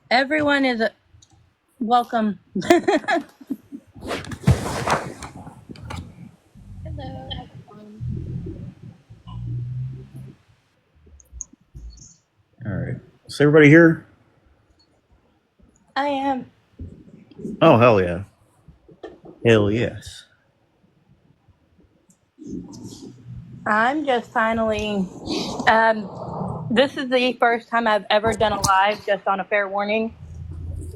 Everyone is welcome. Hello, how's it going? All right. So everybody here? I am. Oh, hell yeah. Hell yes. I'm just finally. This is the first time I've ever done a live just on a fair warning.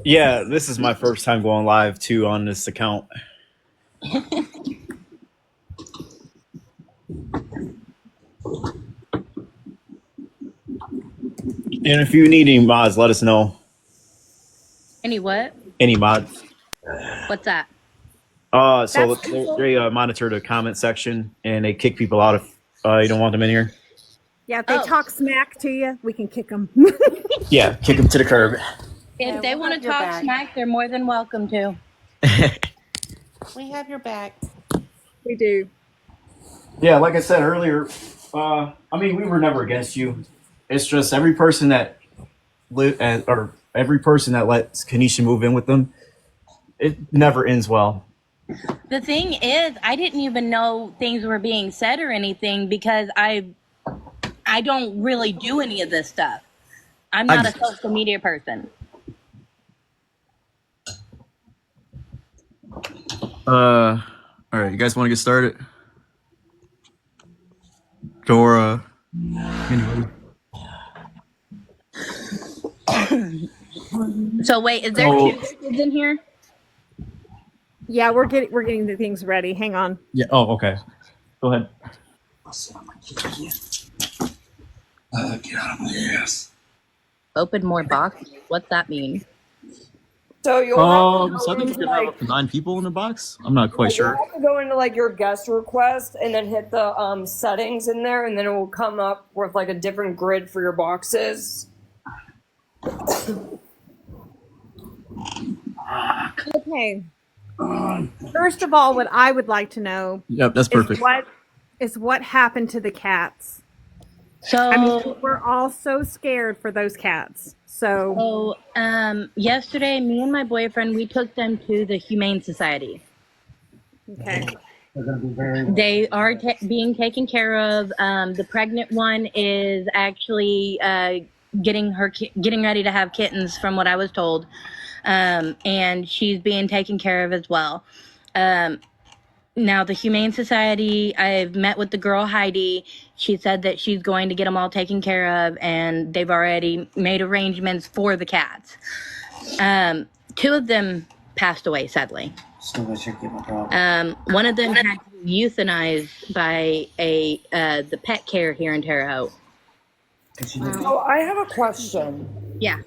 Yeah, this is my first time going live too on this account. And if you need any mods, let us know. Any what? Any mods? What's that? So That's they monitor the comment section and they kick people out if you don't want them in here. Yeah, if they Oh, talk smack to you, we can kick them. Yeah, kick them to the curb. if Yeah, they we'll want to have your talk back. smack, they're more than welcome to. We have your back. We do. Yeah, like I said earlier, we were never against you. It's just every person that or every person that lets Kenisha move in with them, it never ends well. The thing is, I didn't even know things were being said or anything because I don't really do any of this stuff. I'm not a social media person. All right, you guys want to get started? Dora, anybody? So wait, is there two kids in here? Yeah, we're getting the things ready. Hang on. Yeah. Oh, okay. Go ahead. Get out of my ass. Open more boxes. What's that mean? So you'll have to So go I think you into can have up to 9 people in the box. I'm not quite you'll sure. have to go into like your guest request and then hit the settings in there, and then it will come up with like a different grid for your boxes. Okay. First of all, what I would like to know Yep, that's is perfect. what happened to the cats. So, I mean, we're all so scared for those cats. So yesterday, me and my boyfriend, we took them to the Humane Society. okay. They are being taken care of. The pregnant one is actually getting ready to have kittens, from what I was told, and she's being taken care of as well. Now, the Humane Society, I've met with the girl Heidi. She said that she's going to get them all taken care of, and they've already made arrangements for the cats. Two of them passed away, sadly. One of them had to be euthanized by the pet care here in Terre Haute. So I have a question, Yeah.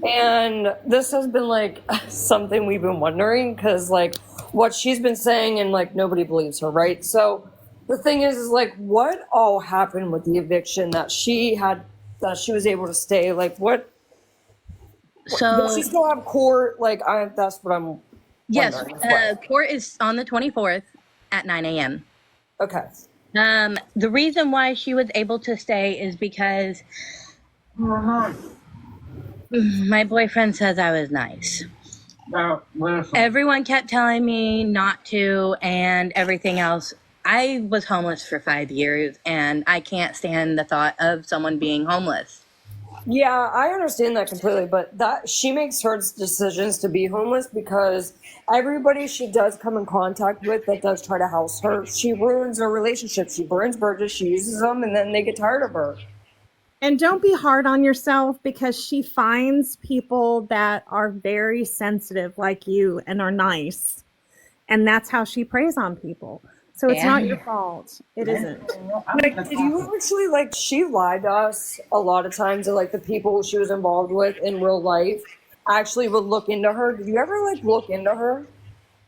and this has been like something we've been wondering because like what she's been saying, and like nobody believes her, right? So the thing is like what all happened with the eviction that she had, that she was able to stay? Like what? Does she So, still have court? Like that's what I'm yes, wondering. court is on the 24th at 9 a.m. Okay. The reason why she was able to stay is because my boyfriend says I was nice. Everyone kept telling me not to and everything else. I was homeless for 5 years, and I can't stand the thought of someone being homeless. Yeah, I understand that completely, but that she makes her decisions to be homeless because everybody she does come in contact with that does try to house her, she ruins her relationship. She burns bridges, she uses them, and then they get tired of her. And don't be hard on yourself because she finds people that are very sensitive like you and are nice. And that's how she preys on people. So it's not your fault. It isn't. Like, did you actually like she lied to us a lot of times that like the people she was involved with in real life actually would look into her? Did you ever like look into her?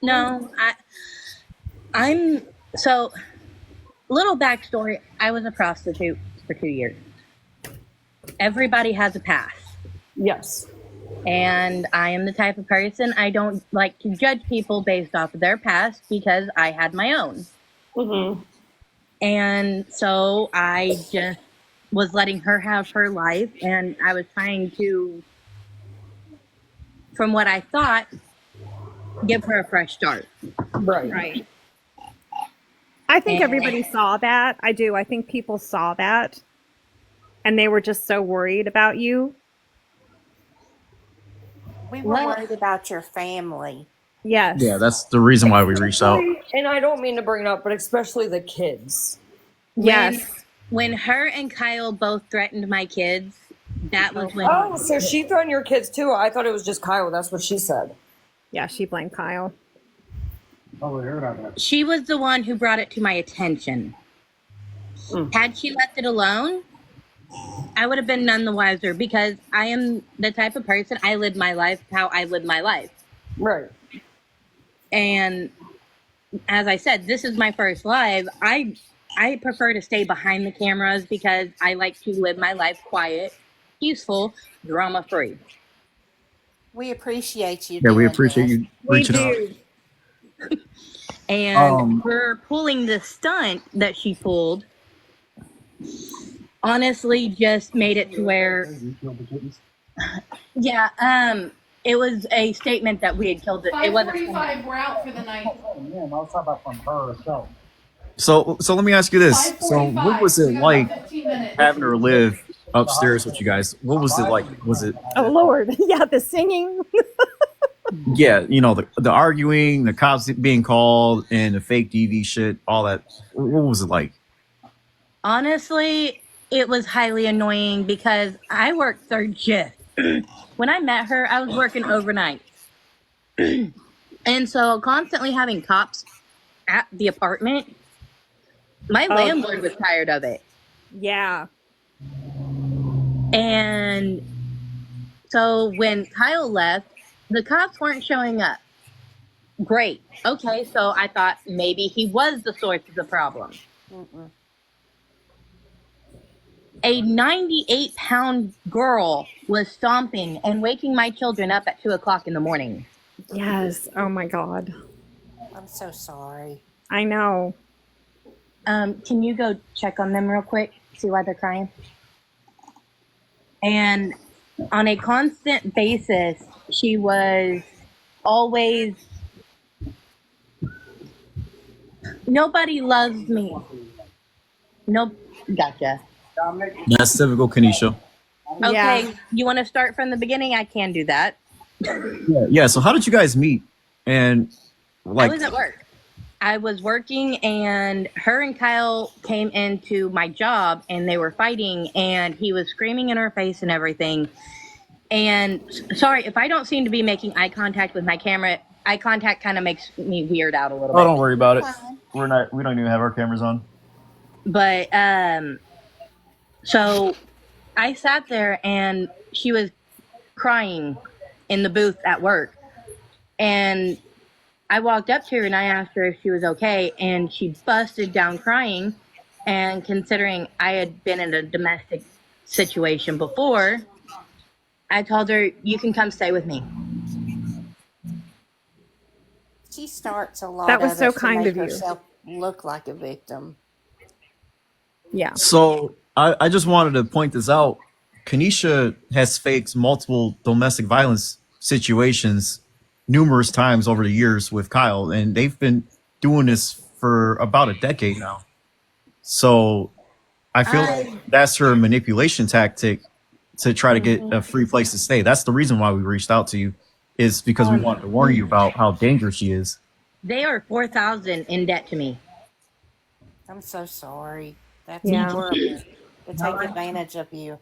No, I'm so little backstory. I was a prostitute for 2 years. Everybody has a past. Yes. And I am the type of person, I don't like to judge people based off of their past because I had my own. Mm-hmm. And so I just was letting her have her life, and I was trying to from what I thought, give her a fresh start. Right. I think everybody saw that. I do. I think people saw that. And they were just so worried about you. We were worried about your family. Yes. Yeah, that's the reason why we reached out. And I don't mean to bring it up, but especially the kids. Yes. When her and Kyle both threatened my kids, that was when. Oh, so she threatened your kids too? I thought it was just Kyle. That's what she said. Yeah, she blamed Kyle. Oh, we heard about that. She was the one who brought it to my attention. Had she left it alone, I would have been none the wiser, because I am the type of person, I live my life how I live my life. Right. And as I said, this is my first live. I prefer to stay behind the cameras because I like to live my life quiet, peaceful, drama free. We appreciate you. Yeah, we doing appreciate this. you reaching out. And her pulling the stunt that she pulled honestly just made it to where, it was a statement that we had killed it. It wasn't. 5:45, we're out for the night. Oh, man, I was talking about from her herself. So let me ask you this. So what was it like 15 minutes. having her live upstairs with you guys? What was it like? Was it, Oh, Lord. Yeah, the singing. yeah, you know, the arguing, the cops being called, and the fake DV shit, all that. What was it like? Honestly, it was highly annoying because I worked third shift. When I met her, I was working overnight. And so constantly having cops at the apartment, my landlord was tired of it. Yeah. And so when Kyle left, the cops weren't showing up. Great. Okay, so I thought maybe he was the source of the problem. A 98-pound girl was stomping and waking my children up at 2 o'clock in the morning. Yes. Oh, my God. I'm so sorry. I know. Can you go check on them real quick? See why they're crying? And on a constant basis, she was always, nobody loves me. Nope. Gotcha. That's typical Kenisha. Okay, Yeah. you want to start from the beginning? I can do that. Yeah. So how did you guys meet? And like, I was at work. I was working, and her and Kyle came into my job, and they were fighting, and he was screaming in her face and everything. And sorry if I don't seem to be making eye contact with my camera. Eye contact kind of makes me weird out a little bit. oh, don't worry about it. We don't even have our cameras on. But so I sat there, and she was crying in the booth at work, and I walked up to her and I asked her if she was okay, and she busted down crying. And considering I had been in a domestic situation before, I told her, you can come stay with me. She starts a lot. That was of so it to kind make of you. herself look like a victim. Yeah. So I just wanted to point this out. Kenisha has faked multiple domestic violence situations numerous times over the years with Kyle, and they've been doing this for about a decade now. So I feel like that's her manipulation tactic to try to get a free place to stay. That's the reason why we reached out to you, is because we wanted to warn you about how dangerous she is. They are $4,000 in debt to me. I'm so sorry. That's Yeah. horrible to take advantage of you.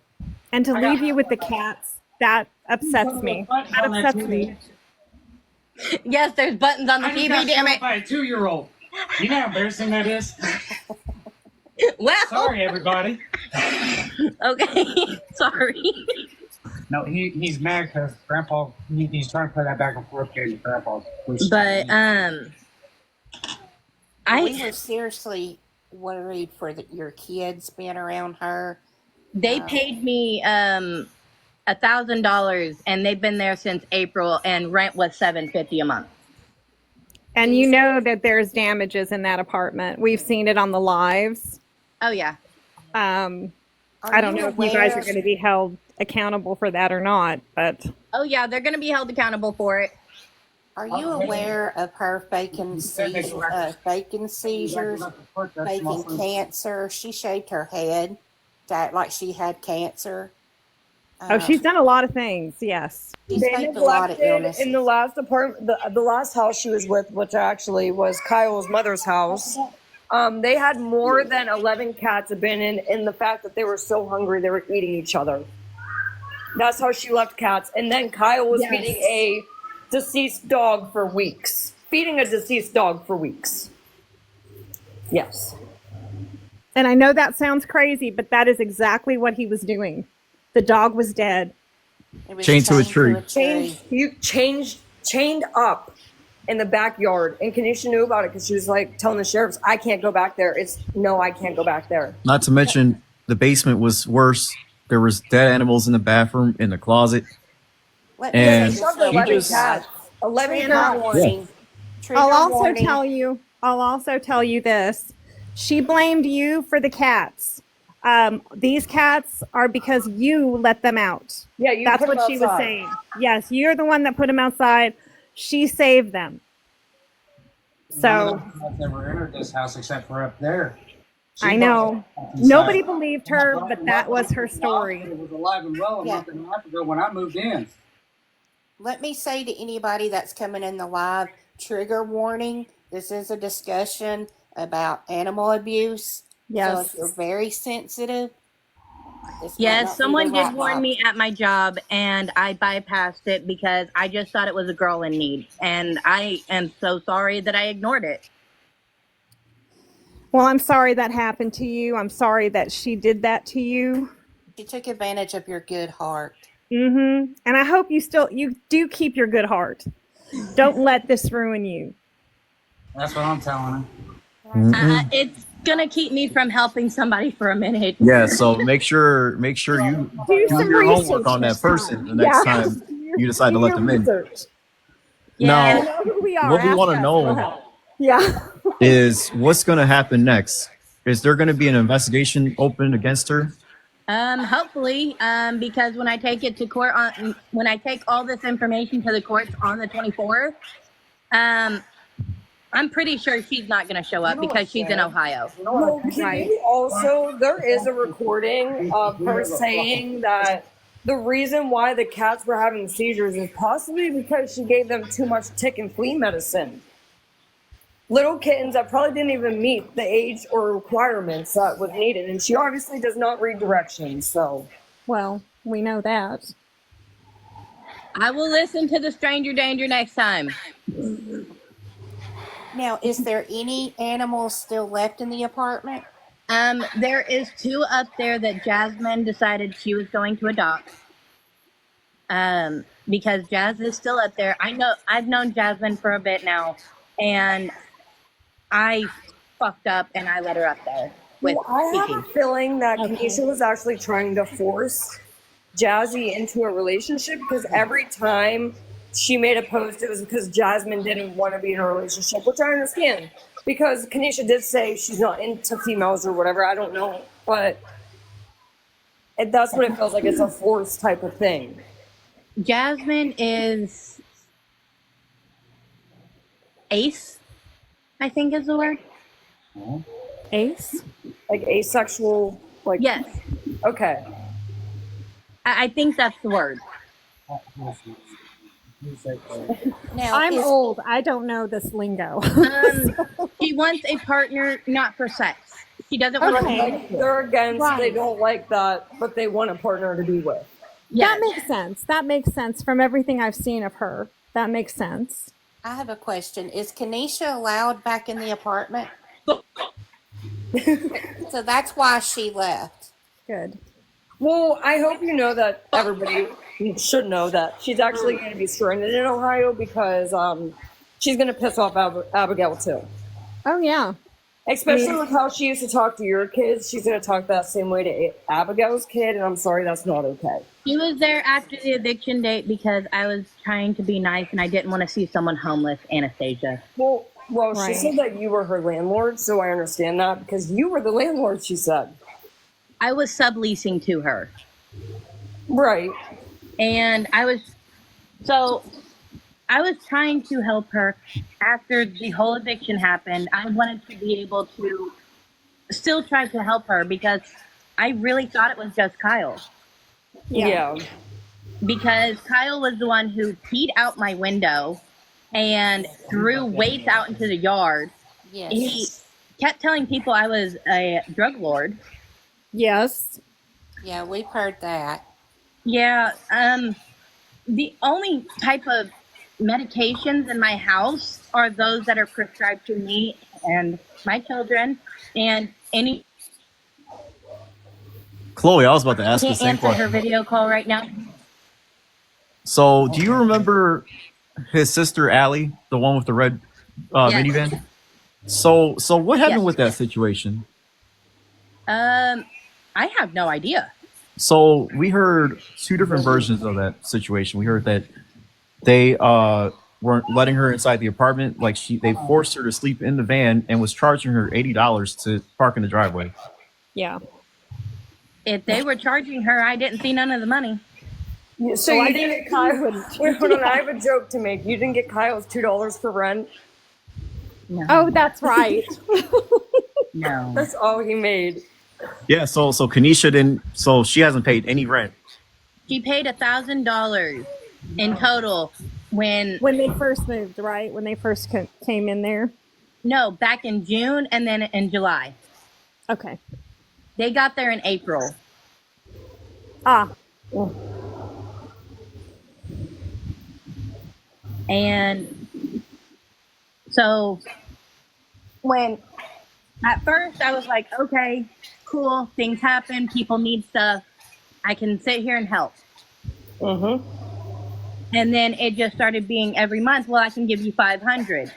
And to leave you with the cats, that upsets me. That upsets me. Yes, there's buttons on the I just TV, got damn shot it. by a 2-year-old. You know how embarrassing that is? Well, Sorry, everybody. okay, sorry. No, he's mad because Grandpa, he's trying to play that back and forth game with Grandpa. But We were seriously worried for your kids being around her. they paid me $1,000, and they've been there since April, and rent was $750 a month. And you know that there's damages in that apartment. We've seen it on the lives. Oh yeah. I don't know if you guys are going to be held accountable for that or not, but Oh yeah, they're going to be held accountable for it. Are you aware of her faking seizures, faking cancer? She shaved her head to act like she had cancer. oh, she's done a lot of things. Yes. She's They faked a lot of neglected illnesses. in the last apartment, the last house she was with, which actually was Kyle's mother's house. They had more than 11 cats abandoned in the fact that they were so hungry they were eating each other. That's how she left cats. And then Kyle was feeding a deceased dog for weeks. Feeding a deceased dog for weeks. Yes. And I know that sounds crazy, but that is exactly what he was doing. The dog was dead. It was Chained to a tree. Chained up in the backyard. And Kenisha knew about it because she was like telling the sheriffs, I can't go back there. I can't go back there. Not to mention the basement was worse. There was dead animals in the bathroom, in the closet. And They shoved he 11 just- cats. 11 Trigger cats. warning. Trigger I'll also warning. tell you this. She blamed you for the cats. These cats are because you let them out. Yeah, you That's put what them she was outside. saying. Yes, you're the one that put them outside. She saved them. So They were entered this house except for up there. I know nobody believed her, but that was her story. It was alive and well a month and a half ago when I moved in. Let me say to anybody that's coming in the live, trigger warning. This is a discussion about animal abuse. Yes. So if you're very sensitive. this might Yes, not be someone the did right warn vibe. me at my job, and I bypassed it because I just thought it was a girl in need. And I am so sorry that I ignored it. Well, I'm sorry that happened to you. I'm sorry that she did that to you. She took advantage of your good heart. And I hope you do keep your good heart. Don't let this ruin you. That's what I'm telling her. It's going to keep me from helping somebody for a minute. Yeah, so make sure you do some your research homework on that next person time. the next Yeah. time you decide to Do let your them in. research. Yeah. You know who we are. What we Ask want to us. We'll know help. Yeah. is what's going to happen next. Is there going to be an investigation opened against her? Hopefully, because when I take it to court when I take all this information to the courts on the 24th, I'm pretty sure she's not going to show up because she's in Ohio. Well, also, there is a recording of her saying that the reason why the cats were having seizures is possibly because she gave them too much tick and flea medicine. Little kittens that probably didn't even meet the age or requirements that was needed. And she obviously does not read directions, so. Well, we know that. I will listen to the stranger danger next time. Now, is there any animals still left in the apartment? There is 2 up there that Jasmine decided she was going to adopt. Because Jazz is still up there. I've known Jasmine for a bit now, and I fucked up and I let her up there with Well, I have Kiki. a feeling that Kenisha was actually trying to force Jazzy into a relationship because every time she made a post, it was because Jasmine didn't want to be in a relationship, which I understand. Because Kenisha did say she's not into females or whatever, I don't know. But that's what it feels like. It's a force type of thing. Jasmine is ace, I think is the word. Ace? Like asexual, like. Yes, Okay. I think that's the word. Now, I'm is- old. I don't know this lingo. She wants a partner not for sex. She doesn't want Okay. to. They're against, Right. they don't like that, but they want a partner to be with. Yes. That makes sense. That makes sense from everything I've seen of her. That makes sense. I have a question. Is Kenisha allowed back in the apartment? So that's why she left. Good. Well, I hope you know that everybody should know that she's actually going to be stranded in Ohio because she's going to piss off Abigail too. Oh, yeah. Especially with how she used to talk to your kids, she's going to talk that same way to Abigail's kid, and I'm sorry, that's not okay. She was there after the eviction date because I was trying to be nice and I didn't want to see someone homeless, Anastasia. Well, Right. she said that you were her landlord, so I understand that because you were the landlord, she said. I was subleasing to her. Right. And I was trying to help her after the whole eviction happened. I wanted to be able to still try to help her because I really thought it was just Kyle. Yeah. Because Kyle was the one who peed out my window and threw weights out into the yard. Yes. He kept telling people I was a drug lord. Yes. Yeah, we've heard that. Yeah, the only type of medications in my house are those that are prescribed to me and my children, and any Chloe, I was about to ask the can't same answer her question. video call right now. So, do you remember his sister Allie, the one with the red Yes. minivan? So what happened Yes. with that situation? I have no idea. So we heard two different versions of that situation. We heard that they weren't letting her inside the apartment, like they forced her to sleep in the van and was charging her $80 to park in the driveway. Yeah. If they were charging her, I didn't see none of the money. So Oh, you I didn't didn't get Kyle. wouldn't. Wait, hold on. I have a joke to make. You didn't get Kyle's $2 for rent. No. Oh, that's right. No. That's all he made. Yeah, so Kenisha didn't, so she hasn't paid any rent. She paid $1,000 in total when When they first moved, right? When they first came in there. no, back in June and then in July. Okay. They got there in April. Ah. And so when at first I was like, okay, cool, things happen, people need stuff. I can sit here and help. Mm-hmm. And then it just started being every month, well, I can give you 500.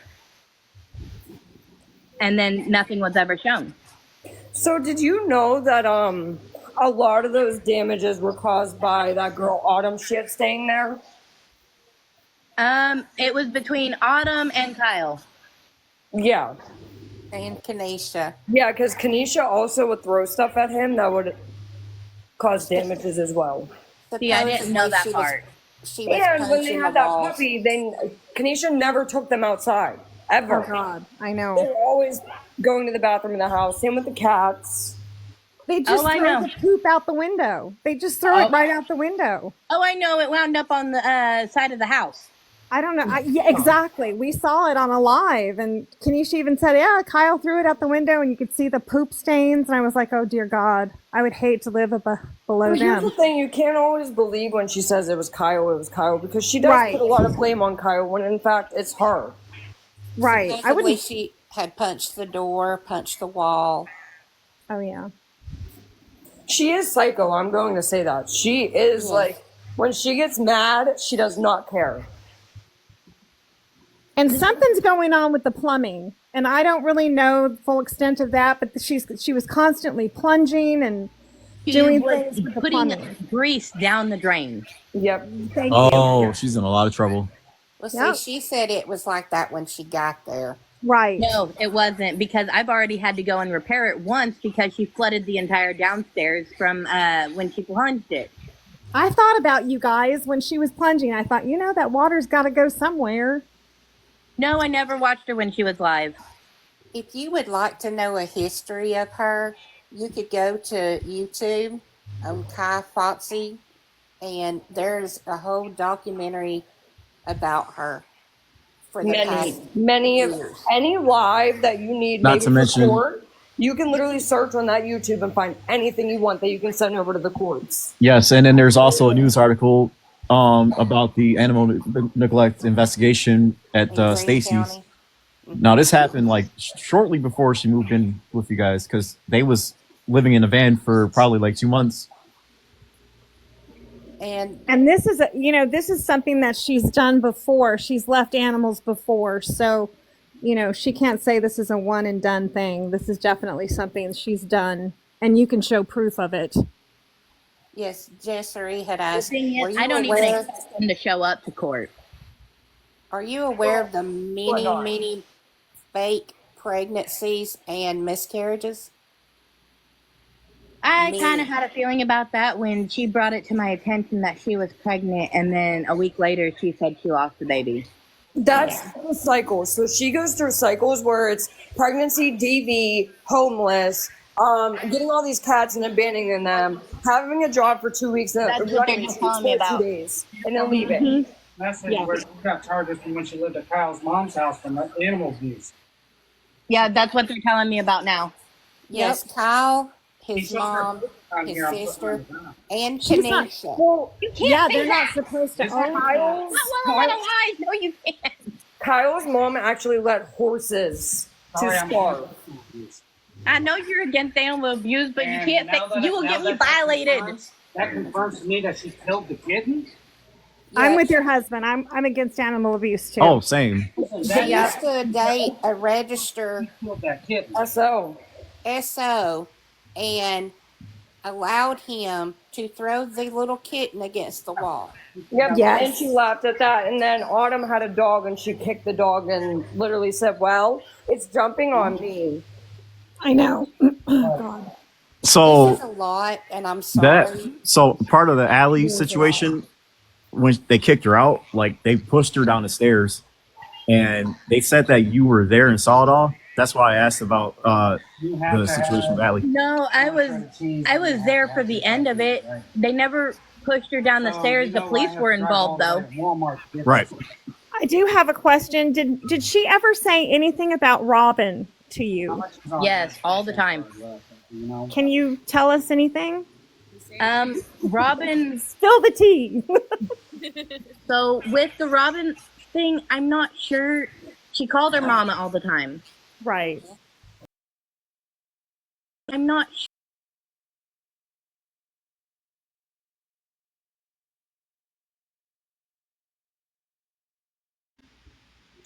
And then nothing was ever shown. So did you know that a lot of those damages were caused by that girl Autumn shit staying there? It was between Autumn and Kyle. Yeah. And Kenisha. Yeah, because Kenisha also would throw stuff at him that would cause damages as well. See, I didn't know that Supposedly part. She was And when they punching had the that walls. puppy, Kenisha never took them outside. Ever. Oh God, I They know. were always going to the bathroom in the house. Same with the cats. They just Oh, I throw know. the poop out the window. They just throw it right out the window. Oh, I know. It wound up on the side of the house. I don't know. Yeah, exactly. We saw it on a live, and Kenisha even said, "Yeah, Kyle threw it out the window, and you could see the poop stains." And I was like, "Oh dear God, I would hate to live below But here's the them." thing, you can't always believe when she says it was Kyle, because she does Right. put a lot of blame on Kyle when in fact it's her. Right. I Supposedly wouldn't. she had punched the door, punched the wall. Oh yeah. She is psycho, I'm going to say that. She is Yes. like, when she gets mad, she does not care. And something's going on with the plumbing, and I don't really know the full extent of that. But she was constantly plunging and She doing was things with the putting plumbing. grease down the drain. Yep. Thank you. Oh, she's in a lot of trouble. Well, Yep. see, she said it was like that when she got there. Right. No, it wasn't, because I've already had to go and repair it once because she flooded the entire downstairs from when she plunged it. I thought about you guys when she was plunging. I thought, that water's got to go somewhere. No, I never watched her when she was live. If you would like to know a history of her, you could go to YouTube on Kai Foxy, and there's a whole documentary about her for the past Many years. any live that you need, Not maybe to for mention- court, you can literally search on that YouTube and find anything you want that you can send over to the courts. Yes, and then there's also a news article about the animal neglect investigation at in Greene Stacy's. County. Now, this happened like shortly before she moved in with you guys, because they was living in a van for probably like 2 months. And this is this is something that she's done before. She's left animals before, so she can't say this is a one and done thing. This is definitely something she's done, and you can show proof of it. yes, Jessery had The asked, thing were is, you I don't even aware? expect them to show up to court. Are you aware of the many, not? many fake pregnancies and miscarriages? I Me. kind of had a feeling about that when she brought it to my attention that she was pregnant, and then a week later she said she lost the baby. That's the cycle. So she goes through cycles where it's pregnancy, DV, homeless, getting all these cats and abandoning them, having a job for 2 weeks, and That's what they're running just for telling me 2 about. days, and then leaving. Message Yeah. where she got charges from when she lived at Kyle's mom's house from animal abuse. Yeah, that's what they're telling me about now. Yes, Kyle, He his showed her mom, on his here. I'm sister, putting it down. and She's not. Kenisha. Well, You can't Yeah, say they're not that. supposed to Is that own Kyle's, cats. Well, what lies? No, you can't. Kyle's mom actually let horses to Sorry, I'm starve. abuse. I know you're against animal abuse, but you And can't now say that- you will now get me that violated. That confirms to me that she killed the kitten. I'm Yes. with your husband. I'm against animal abuse too. Oh, same. She used to date a registered She killed that kitten. So, SO and allowed him to throw the little kitten against the wall. yep, Yes. and she laughed at that. And then Autumn had a dog, and she kicked the dog and literally said, "Well, it's jumping on me." I know. God. So This is a lot, and I'm that sorry. so part of the alley situation when they kicked her out, like they pushed her down the stairs, and they said that you were there and saw it all. That's why I asked about You have the to situation have with Allie. No, I was there for the end of it. They never pushed her down the stairs. The police were involved though. Right. I do have a question. Did she ever say anything about Robin to you? Yes, all the time. Can you tell us anything? Robin. Spill the tea. So with the Robin thing, I'm not sure. She called her mama all the time. Right. I'm not sure.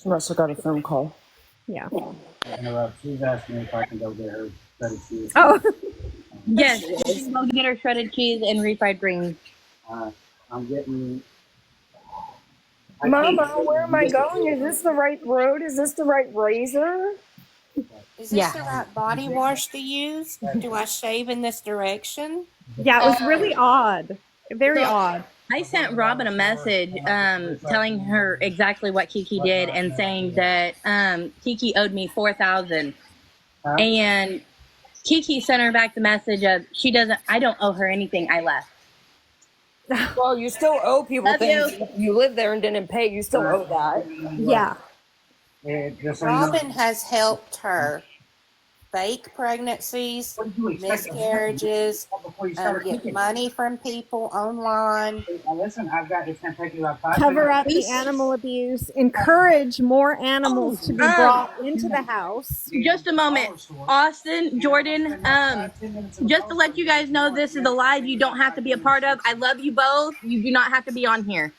She must have got a phone call. Yeah. She's asking me if I can go get her shredded cheese. Oh. Yes, she can go get her shredded cheese and refried greens. I'm getting. Mama, where am I going? Is this the right road? Is this the right razor? Is this Yeah. the right body wash to use? Do I shave in this direction? Yeah, it was really odd. Very So- odd. I sent Robin a message telling her exactly what Kiki did and saying that Kiki owed me $4,000, and Kiki sent her back the message of I don't owe her anything. I left. Well, you still owe people Love things. You lived there and didn't pay. You still owe that. Yeah. Robin has helped her fake pregnancies, miscarriages, get money from people online. Now listen, it's going to take you about 5 Cover minutes. up the animal abuse. Encourage more animals to be brought into the house. Just a moment, Austin, Jordan. Just to let you guys know, this is a live you don't have to be a part of. I love you both. You do not have to be on here.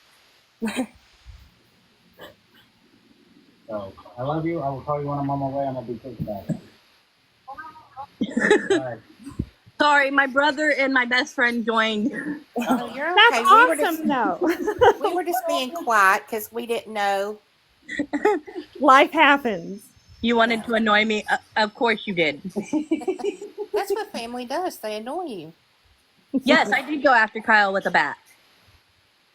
So, I love you. I will call you when I'm on my way. I'm going to be quick about it. All right. Sorry, my brother and my best friend joined. Oh, you're That's okay. awesome, though. We were just being quiet because we didn't know. Life happens. You wanted to annoy me. Of course you did. That's what family does. They annoy you. Yes, I did go after Kyle with a bat.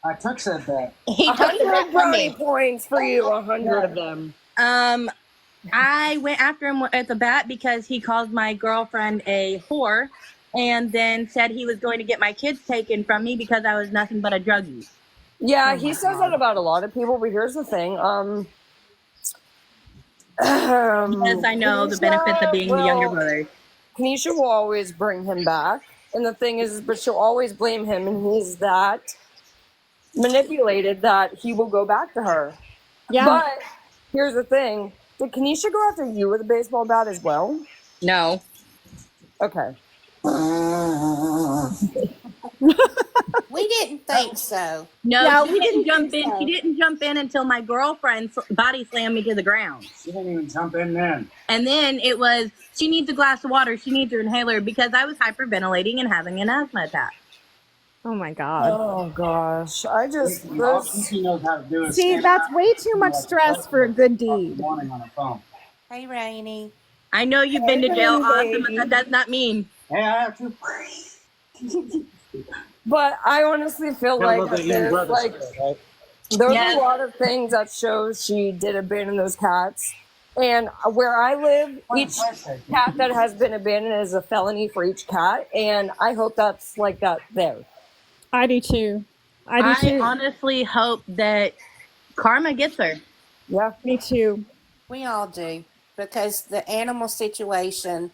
I took said that. He took the 100 bat from brownie me. points for you. 100 of them. I went after him with a bat because he called my girlfriend a whore and then said he was going to get my kids taken from me because I was nothing but a druggie. Yeah, he says that about a lot of people, but here's the thing. Yes, I know the benefits of being the younger brother. Kenisha will always bring him back. And the thing is, but she'll always blame him, and he's that manipulated that he will go back to her. Yeah. But here's the thing. Did Kenisha go after you with a baseball bat as well? No. Okay. We didn't think so. No, Yeah, she we didn't didn't jump think in. so. She didn't jump in until my girlfriend body slammed me to the ground. You didn't even jump in then. And then it was, she needs a glass of water. She needs her inhaler because I was hyperventilating and having an asthma attack. Oh my God. Oh gosh. I just All she knows how to do is See, stand that's out way too much stress for a good deed. morning on the phone. Hey, Rainey. I know you've been to jail, Hey, Austin, but that does not mean. Hey, I have to. But I honestly feel Gotta like love that at you and this, brother like still, right? there's Yes. a lot of things that shows she did abandon those cats. And where I live, each cat that has been abandoned is a felony for each cat. And I hope that's like that there. I do too. I do I too. honestly hope that karma gets her. Yeah. Me too. We all do, because the animal situation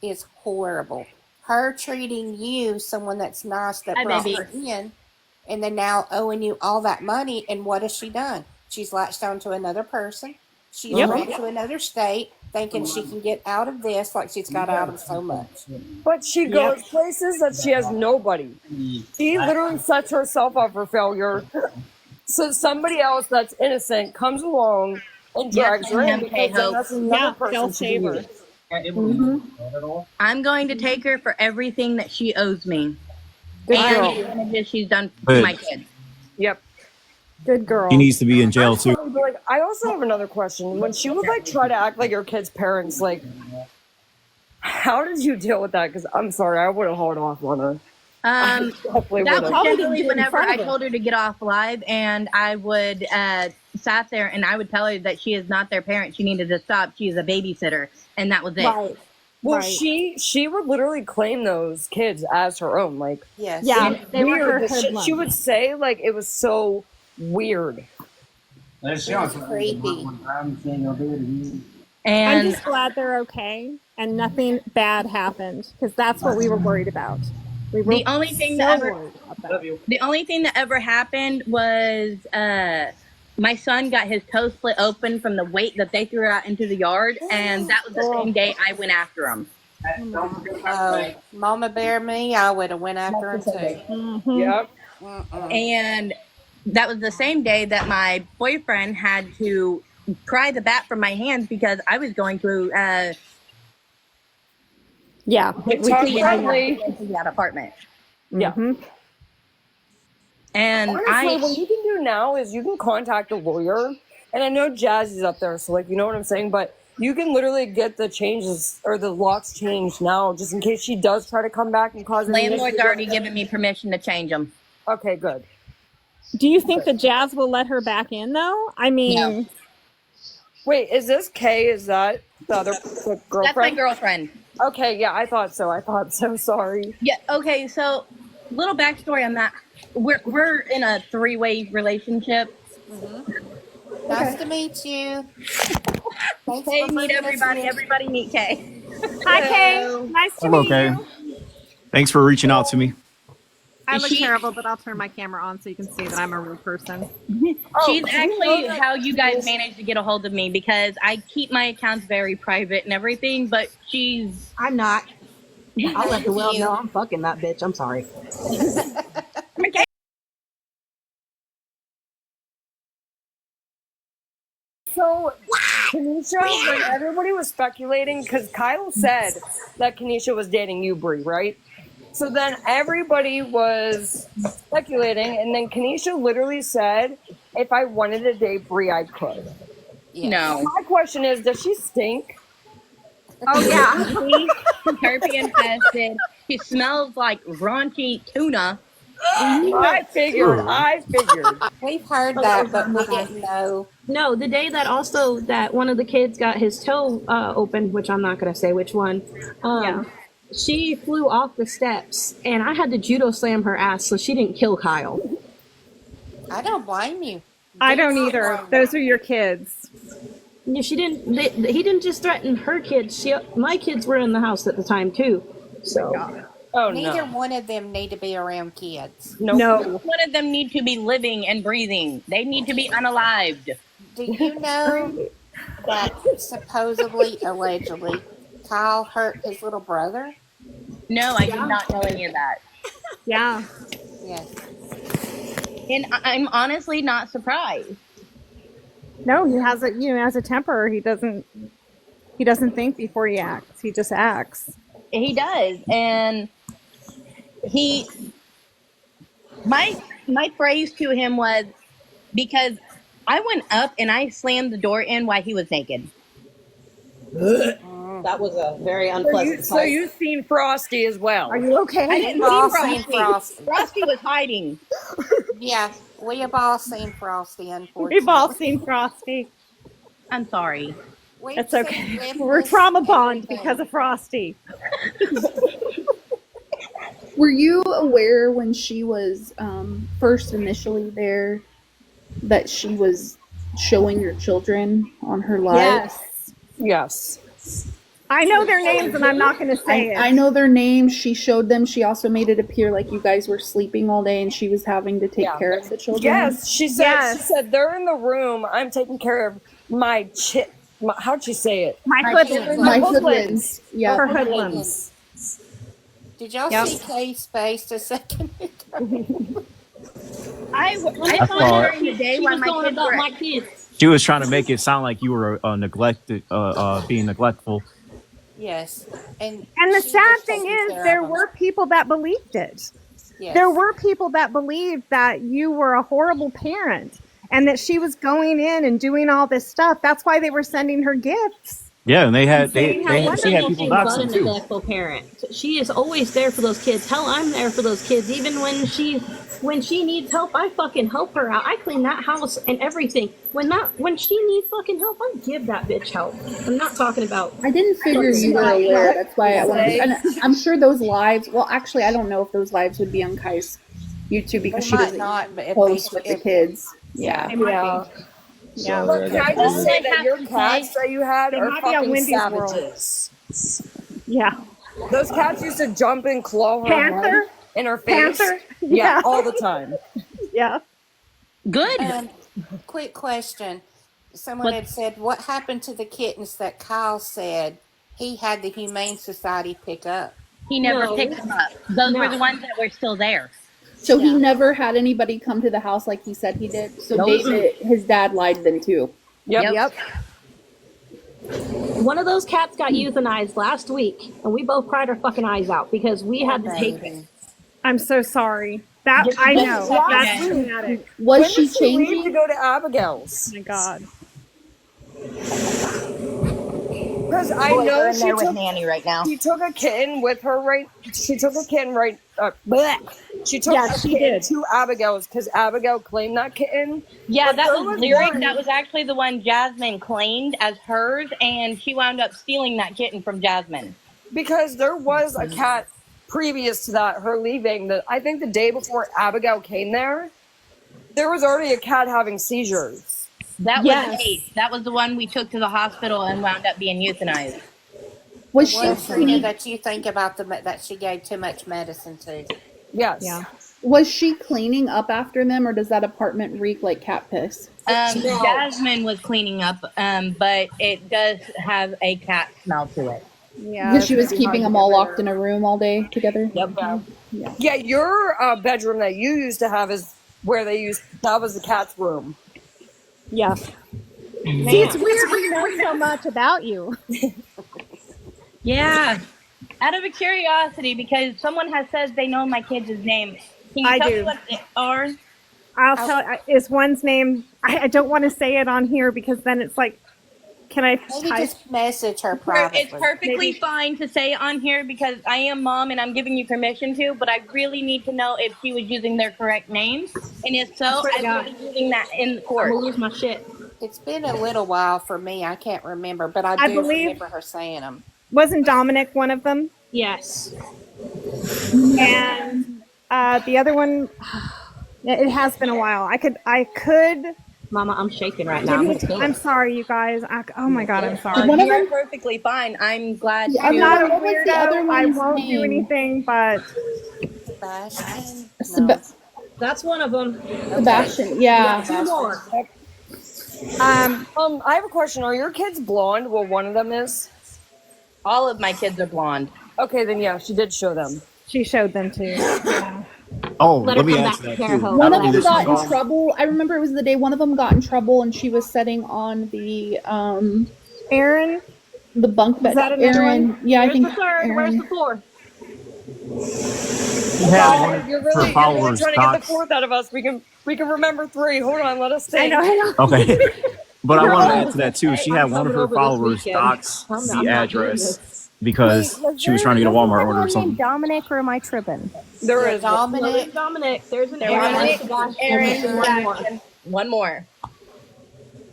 is horrible. Her treating you, someone that's nice that Hi, brought baby. her in, and then now owing you all that money. And what has she done? She's latched on to another person. She's Yep. ran to another state thinking she can get out of this like she's got out of so much. But she goes places that she has nobody. She literally sets herself up for failure. So somebody else that's innocent comes along and drags her in ma'am, because then K-Hope. that's another Yeah, they'll person to save her. use. I'm going to take her for everything that she owes me. Good And girl. the damages she's done to But- my kids. Yep. Good girl. He needs to be in jail too. But like, I also have another question. When she would like try to act like your kid's parents, like, how did you deal with that? Because I'm sorry, I would have hauled off on her. Hopefully That would was have. generally in whenever front I of her. told her to get off live, and I would sat there and I would tell her that she is not their parent. She needed to stop. She is a babysitter, and that was it. Right. Well, Right. she would literally claim those kids as her own. Like, Yes. Yeah, they were her weird. The shit hoodlums. she would say, like, it was so weird. That's creepy. I'm And just glad they're okay and nothing bad happened, because that's what we were worried about. We were the only thing so that ever worried about that. the only thing that ever happened was my son got his toe split open from the weight that they threw out into the yard, and that was the same day I went after him. Mama bear me, I would have went after him too. Mhm. Yep. And that was the same day that my boyfriend had to pry the bat from my hands because I was going to Yeah. Talk friendly. into that apartment. Yeah. Mhm. And Honestly, what you can do now is you can contact a lawyer. And I know Jazzy's up there, so like, you know what I'm saying? But you can literally get the changes or the locks changed now, just in case she does try to come back and cause any landlord's issues. already given me permission to change them. Okay, good. Do you think the Jazz will let her back in though? I mean, Wait, is this Kay? Is that the other girlfriend? That's my girlfriend. Okay, yeah, I thought so. Sorry. Yeah. Okay. So, little backstory on that. We're in a 3-way relationship. Nice to meet you. Thanks Hey, for meet bringing us everybody. in. Everybody meet Kay. hi Kay, nice to Hello, meet Kay. you. Thanks for reaching out to me. I look She- terrible, but I'll turn my camera on so you can see that I'm a rude person. She's actually how you guys managed to get a hold of me because I keep my accounts very private and everything, but she's I'm not. I'll let the world you. know I'm fucking that bitch. I'm sorry. So, Kenisha, when everybody was speculating, because Kyle said that Kenisha was dating you, Bree, right? So then everybody was speculating, and then Kenisha literally said, if I wanted to date Bree, I could. no. My question is, does she stink? Oh yeah. She's herpes infested. She smells like raunchy tuna. I figured. We've heard that, but we didn't know. No, the day that also that one of the kids got his toe opened, which I'm not gonna say which one. Yeah. She flew off the steps, and I had to judo slam her ass so she didn't kill Kyle. I don't blame you. I don't either. Those are your kids. Yeah, she didn't. He didn't just threaten her kids. My kids were in the house at the time too. So Oh, Neither no. one of them need to be around kids. No. One of them need to be living and breathing. They need to be unalived. Do you know that supposedly, allegedly, Kyle hurt his little brother? No, I did not know any of that. Yeah. Yes. And I'm honestly not surprised. No, he has a temper. He doesn't think before he acts. He just acts. He does. And my phrase to him was, because I went up and I slammed the door in while he was naked. That was a very So, unpleasant sight. you've seen Frosty as well. Are you okay? I didn't We've all see seen Frosty. Frosty. Frosty was hiding. Yeah, we have all seen Frosty, unfortunately. We've all seen Frosty. I'm sorry. We've It's seen okay. Nicholas, We're trauma bond everything. because of Frosty. Were you aware when she was first initially there that she was showing your children on her live? Yes. Yes. I know their names and I'm not going to say I it. know their names. She showed them. She also made it appear like you guys were sleeping all day and she was having to take Yeah. care of the children. Yes, she said. Yes. She said they're in the room. I'm taking care of my how'd she say it? My My hoodlums. children. My hoodlums. hoodlums. Yeah. Her hoodlums. Did y'all Yep. see Kay spaced a second ago? I I saw saw during the day She while was my going kids about were. my kids. She was trying to make it sound like you were neglected, being neglectful. Yes. And And the she sad was thing taking is, care there of 'em. were people that believed it. Yes. There were people that believed that you were a horrible parent and that she was going in and doing all this stuff. That's why they were sending her gifts. Yeah, and saying how she had wonderful people she But doxing a too. neglectful parent. She is always there for those kids. Hell, I'm there for those kids. Even when she needs help, I fucking help her out. I clean that house and everything. When she needs fucking help, I give that bitch help. I'm not talking about. I didn't figure you were aware. That's why I wanted. And I'm sure those lives. Well, actually, I don't know if those lives would be on Kai's YouTube because They she might doesn't not, but if post they- with the if- kids. Yeah. It might Yeah. be. Yeah. Look, can I just say that your They cats that you had They are might be on fucking Wendy's World. savages. Yeah. Those cats used to jump and claw her head Panther? in her face. Panther? Yeah, Yeah. all the time. Yeah. Good. Quick question. Someone had said, what happened to the kittens that Kyle said he had the Humane Society pick up? He never No. picked them up. Those No. were the ones that were still there. So he Yeah. never had anybody come to the house like he said he did. So Nope. David, his dad lied then too. Yep. Yep. One of those cats got euthanized last week, and we both cried our fucking eyes out because we had to take it. Baby. I'm so sorry. That I know. That's Okay. traumatic. Was When she did she leave to changing? go to Abigail's? Oh my God. Because I Boys are know in she there with took, Nanny right now. she took a kitten with her right. She took a kitten right. Bleh. She took Yeah, a she kitten did. to Abigail's because Abigail claimed that kitten. Yeah, But that there was was Lyric. one- That was actually the one Jasmine claimed as hers, and she wound up stealing that kitten from Jasmine. Because there was a cat previous to that, her leaving. I think the day before Abigail came there was already a cat having seizures. That Yes. was Ace. That was the one we took to the hospital and wound up being euthanized. Was she What Trina that you think about that she gave too much medicine to? Yes. Yeah. was she cleaning up after them, or does that apartment reek like cat piss? No. Jasmine was cleaning up, but it does have a cat smell to it. Yeah. Because she was it's keeping hard them to all get rid locked in a room all day together. Yep. Yeah. Yeah, your bedroom that you used to have is where that was the cat's room. of. Yeah. See, it's weird we know so much about you. Yeah. Out of a curiosity, because someone has said they know my kids' name. Can you I tell do. me what they are? I'll tell. Is one's name? I don't want to say it on here because then it's like, can I Maybe type? just message her It's privately. perfectly Maybe- fine to say it on here because I am mom and I'm giving you permission to, but I really need to know if she was using their correct names. And if so, swear to I God. will be using that in the I'm court. gonna lose my shit. It's been a little while for me. I can't remember, but I do believe- remember her saying them. Wasn't Dominic one of them? Yes. And the other one, it has been a while. I could. Mama, I'm shaking right now. I'm sorry, you guys. Oh my God, I'm sorry. One of You are them- perfectly fine. I'm glad Yeah, to. I'm not a What was the other weirdo. I one's won't do name? anything, but Sebastian? Seb- That's one of them. Sebastian. Yeah. Two more. I have a question. Are your kids blonde? Well, one of them is. All of my kids are blonde. Okay, then yeah, she did show them. she showed them too. Yeah. Oh, Let let her me come answer back that to too. Terre One I of don't them think got this in is trouble. I remember it was the day one of them got in trouble, and she was sitting on the Aaron, bunk bed. that another Aaron, one? yeah, I Where's think the third? Where's Aaron. the fourth? She had one of You're her really followers trying to get the doxed. fourth out of us. We can remember three. Hold on, let us I think. know. Okay. But I You're wanted to add old. to that too. Hey, She I'm had one of coming her over this followers weekend. dox I'm the not doing address this. because she was trying to get a Walmart order or named something. Dominic, or am I tripping? There Yeah, is No, there's Dominic. Dominic. There's an There was Aaron, Dominic, Sebastian, Aaron, and one more. Sebastian. One more.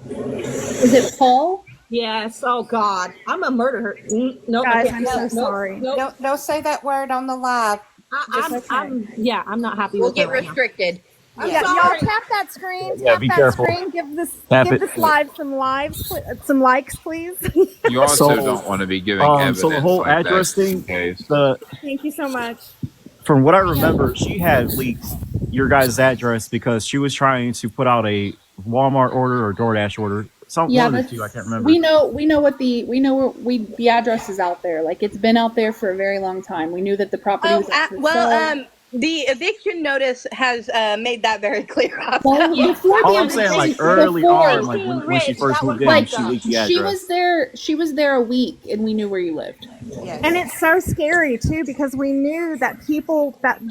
Is it Paul? Yes. Oh God, I'm gonna murder her. Nope. Guys, I can't. I'm so Nope, sorry. Nope. Don't say that word on the live. I'm not happy We'll with her get right now. restricted. I'm Yeah, y'all sorry. tap that screen. Yeah, Tap be that careful. screen. Give this Tap it. live some likes, please. You also So, don't want to be giving so evidence the whole like that address just thing, in case. Thank you so much. from what I remember, she had leaked your guys' address because she was trying to put out a Walmart order or DoorDash order. Yeah, One of the that's, two, I can't remember. we know the address is out there. Like, it's been out there for a very long time. We knew that the property was up for sale. The eviction notice has made that very clear. Well, before All the I'm saying, like eviction, early before, on, like when she first moved in, like she leaked the she address. she was there a week, and we knew where you lived. Yes. And it's so scary too because we knew that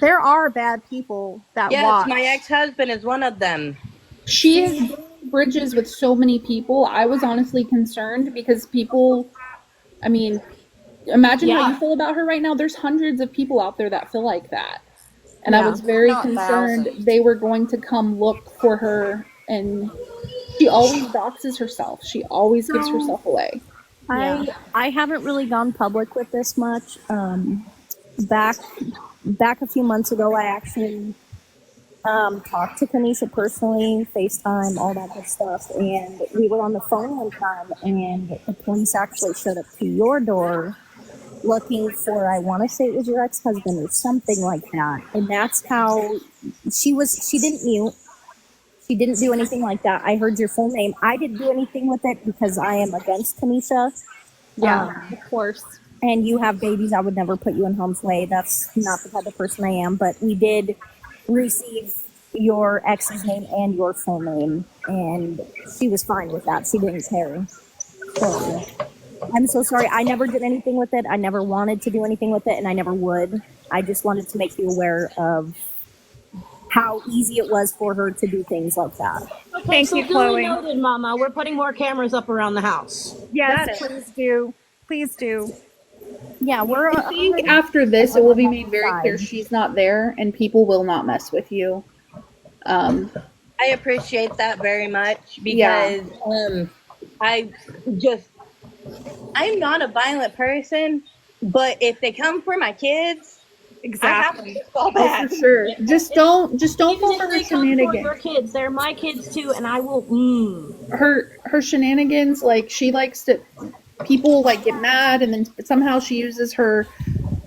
there are bad people that Yes, watch. my ex-husband is one of them. She has burned bridges with so many people. I was honestly concerned because people, I mean, imagine how you feel about her right now. There's hundreds of people out there that feel like that. And I was very Not concerned thousands. they were going to come look for her. And she always doxes herself. She always gives herself away. I haven't really gone public with this much. Back a few months ago, I actually talked to Kenisha personally, FaceTime, all that good stuff, and we were on the phone one time, and the police actually showed up to your door looking for, I want to say it was your ex-husband or something like that, and that's how she didn't mute. She didn't do anything like that. I heard your full name. I didn't do anything with it because I am against Kenisha. Yeah, of course. And you have babies. I would never put you in harm's way. That's not the type of person I am. But we did receive your ex's name and your full name, and she was fine with that. She didn't care. So I'm so sorry. I never did anything with it. I never wanted to do anything with it, and I never would. I just wanted to make you aware of how easy it was for her to do things like that. Okay, Thank so you, duly Chloe. noted, Mama. We're putting more cameras up around the house. Yes, please do. Please do. Yeah, we're. I think after this, it will be made very clear she's not there, and people will not mess with you. I appreciate that very much because I'm not a violent person, but if they come for my kids, exactly, I have to fall back. For sure. Just don't fall for her They come for shenanigans. your kids. They're my kids too, and I will. Her shenanigans, like, she likes to. People like get mad, and then somehow she uses her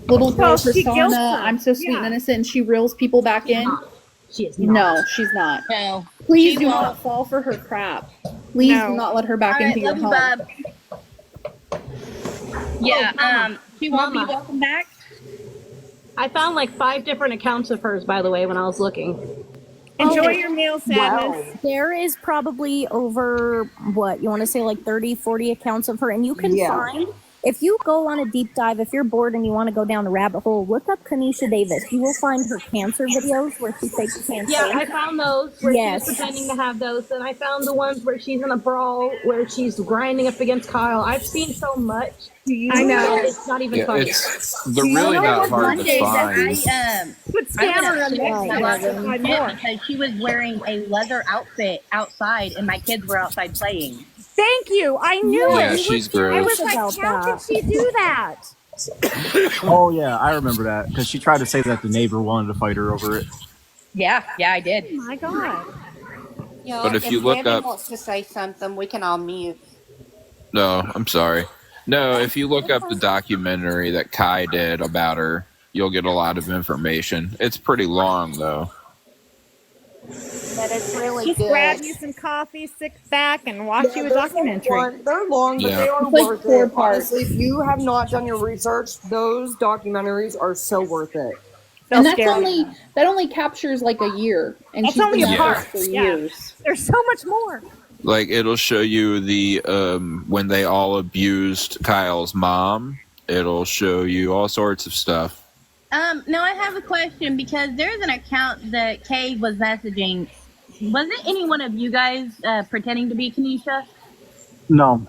little girl she guilts persona. them. I'm so sweet and innocent, and she reels people back in. She is not. No, she's not. No, Please she do won't. not fall for her crap. Please do not let her back All right, into your love you, home. Bob. Yeah, Mama. she won't be Mama. welcome back. I found like 5 different accounts of hers, by the way, when I was looking. Enjoy your meal, Sadness. There is probably over, what, you want to say like 30, 40 accounts of her. And you can find, if you go on a deep dive, if you're bored and you want to go down a rabbit hole, look up Kenisha Davis. You will find her cancer videos where she fakes cancer. Yeah, I found those where Yes. she's pretending to have those. And I found the ones where she's in a brawl, where she's grinding up against Kyle. I've seen so much. I know. It's not even funny. They're really not hard to Monday find. that Put scammer on I there. because she was wearing a leather outfit outside, and my kids were outside playing. Thank you. I knew Yeah, it. she's I gross. was like, how could she do that? Oh yeah, I remember that because she tried to say that the neighbor wanted to fight her over it. Yeah, I did. Oh my God. You know, But if you look Kevin up- wants to say something, we can all mute. No, I'm sorry. No, if you look up the documentary that Kai did about her, you'll get a lot of information. It's pretty long, though. But it's really Just good. grab you some coffee, sit back, and watch you a documentary. They're long, but Yeah. they are It's like worth 4 it. parts. Honestly, if you have not done your research, those documentaries are so worth it. And that's scary. only captures like a year, and That's she's only been a at part. this for Yeah. years. There's so much more. Like, it'll show you the when they all abused Kyle's mom. It'll show you all sorts of stuff. No, I have a question because there's an account that Kay was messaging. Wasn't any one of you guys pretending to be Kenisha? No.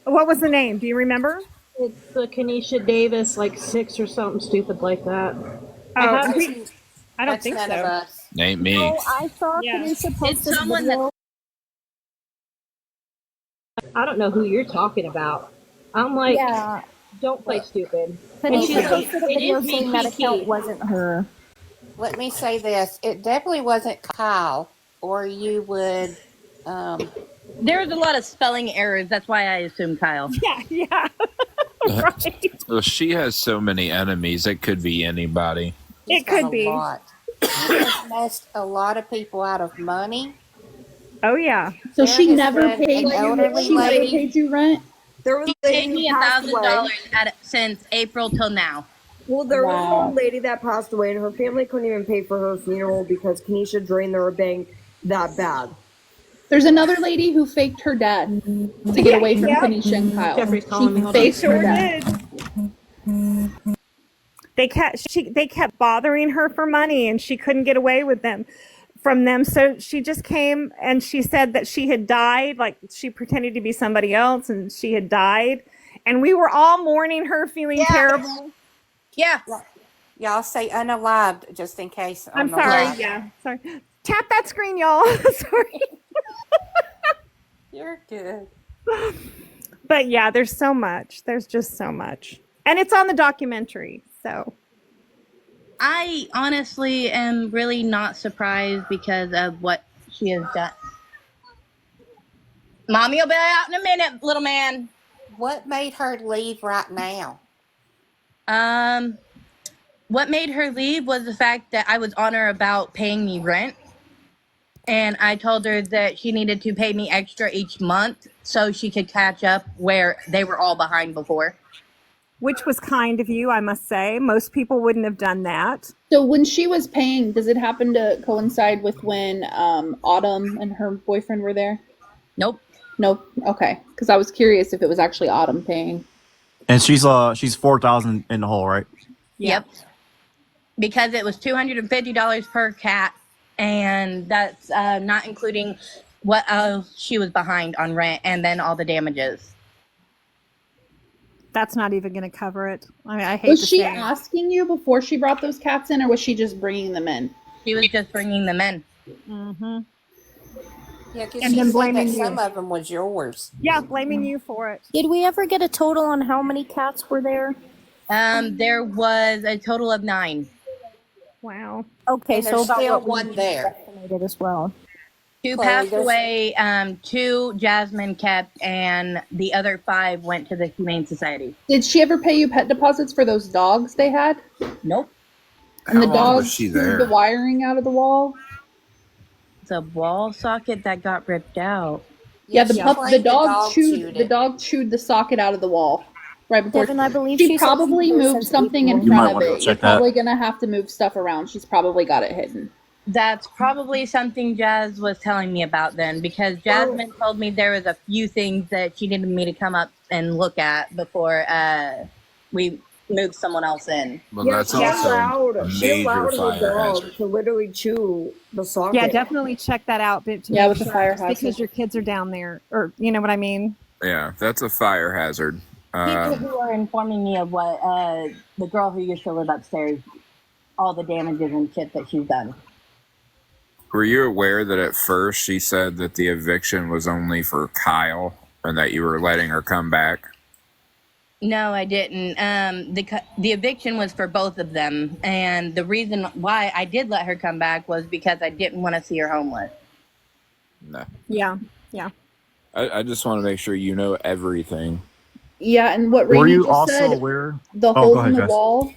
What was the name? Do you remember? It's the Kenisha Davis, like 6 or something stupid like that. Oh, I have. I don't That's think none so. of us. Ain't me. Oh, I saw Yeah. Kenisha post It's this someone video. I don't know who you're talking about. I'm like, Yeah, don't play stupid. And Kenisha she's like, posted a it video is me, saying that account Kiki. wasn't her. Let me say this: it definitely wasn't Kyle, or you would. There was a lot of spelling errors. That's why I assumed Kyle. Yeah. Right. Well, she has so many enemies. It could be anybody. He's It got could a be. lot. He has messed a lot of people out of money. Oh yeah. So There she has never been paid an you. elderly She never lady. paid you rent. There was He a lady paid me who passed away. $1,000 since April till now. Well, there was Wow. one lady that passed away, and her family couldn't even pay for her funeral because Kenisha drained their bank that bad. There's another lady who faked her death to get away from Kenisha and Kyle. Jeffrey's calling me. She Hold on. faked her death. They kept bothering her for money, and she couldn't get away with them from them. So she just came and she said that she had died, like she pretended to be somebody else, and she had died. And we were all mourning her, feeling terrible. Yeah. Y'all say unalived just in case. I'm on the sorry. live. Yeah, sorry. Tap that screen, y'all. Sorry. You're good. But yeah, there's so much. There's just so much. And it's on the documentary. So I honestly am really not surprised because of what she has done. Mommy will be out in a minute, little man. What made her leave right now? What made her leave was the fact that I was on her about paying me rent. And I told her that she needed to pay me extra each month so she could catch up where they were all behind before. which was kind of you, I must say. Most people wouldn't have done that. So when she was paying, does it happen to coincide with when Autumn and her boyfriend were there? Nope. Nope. Okay, because I was curious if it was actually Autumn paying. And she's 4,000 in the hole, right? Yep. Because it was $250 per cat, and that's not including what she was behind on rent and then all the damages. That's not even going to cover it. I mean, I hate Was to she say it. asking you before she brought those cats in, or was she just bringing them in? She was just bringing them in. Mm-hmm. Yeah, because And she then said blaming that you. some of them was yours. Yeah, blaming you for it. Did we ever get a total on how many cats were there? There was a total of 9. Wow. Okay, And so there's about still what we one there. estimated as well. 2 Chloe, passed there's- away, 2 Jasmine kept, and the other 5 went to the Humane Society. Did she ever pay you pet deposits for those dogs they had? Nope. And the How long was dogs she chewed there? the wiring out of the wall? It's a wall socket that got ripped out. Yeah, she the claimed dog chewed it. the socket out of the wall right before. Devin, I believe she she said probably she's been there moved since something in April. You might front of wanna go it. You're check that. probably gonna have to move stuff around. She's probably got it hidden. That's probably something Jazz was telling me about then, because Jasmine told me there was a few things that she needed me to come up and look at before we moved someone else in. Well, that's she also a allowed major her fire dog hazard. to literally chew the socket. Yeah, definitely check that out. To Yeah, make with the sure, fire just because hazard. your kids are down there, or you know what I mean. Yeah, that's a fire hazard. People who are informing me of what the girl who used to live upstairs, all the damages and shit that she's done. Were you aware that at first she said that the eviction was only for Kyle and that you were letting her come back? No, I didn't. The eviction was for both of them, and the reason why I did let her come back was because I didn't want to see her homeless. No. Yeah. I just want to make sure you know everything. Yeah, and what Were Rainy you just also said, aware? the Oh, holes go ahead, in the Jess. wall,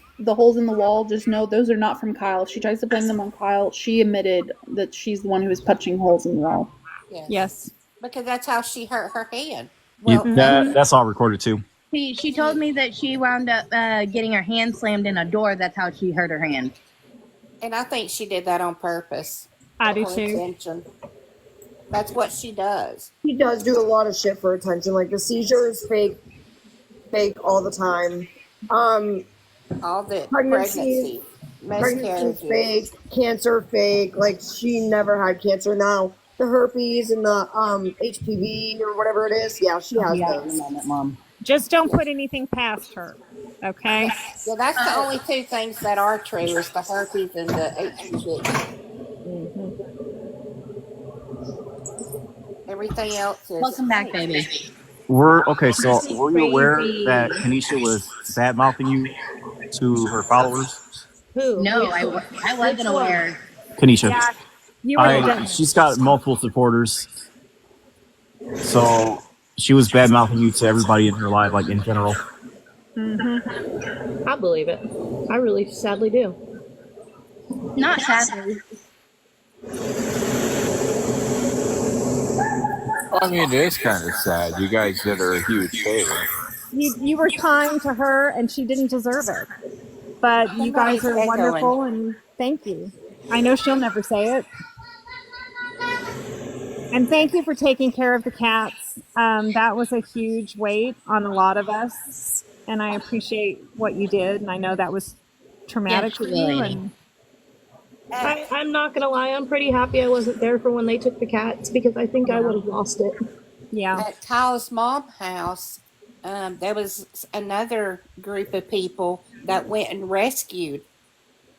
just know those are not from Kyle. If she tries to blame them on Kyle, she admitted that she's the one who was punching holes in the wall. Yes. Because that's how she hurt her hand. You, Well, that's all recorded too. She told me that she wound up getting her hand slammed in a door. That's how she hurt her hand. and I think she did that on purpose. I do For too. attention. That's what she does. He does do a lot of shit for attention. Like the seizure is fake all the time. All the Pregnancies. pregnancy. pregnancy's Miscarriages. fake, cancer fake. Like she never had cancer. Now the herpes and the HPV or whatever it is, yeah, she has those. Mom. Just don't put anything past her. Okay. Yeah, that's the only two things that are true is the herpes and the HPV. Everything else is. Welcome back, baby. So were you aware that Kenisha was bad mouthing you to her followers? Who? No, I wasn't aware. Kenisha. Yeah, you were She's got multiple supporters. So she was bad mouthing you to everybody in her life, like in general. I believe it. I really sadly do. Not sadly. I mean, it is kind of sad. You guys did her a huge favor. you were kind to her, and she didn't deserve it. But you guys are wonderful, and thank you. I know she'll never say it. And thank you for taking care of the cats. That was a huge weight on a lot of us, and I appreciate what you did. And I know that was traumatic for you. And I'm not gonna lie, I'm pretty happy I wasn't there for when they took the cats because I think I would have lost it. Yeah. At Kyle's mom's house, there was another group of people that went and rescued,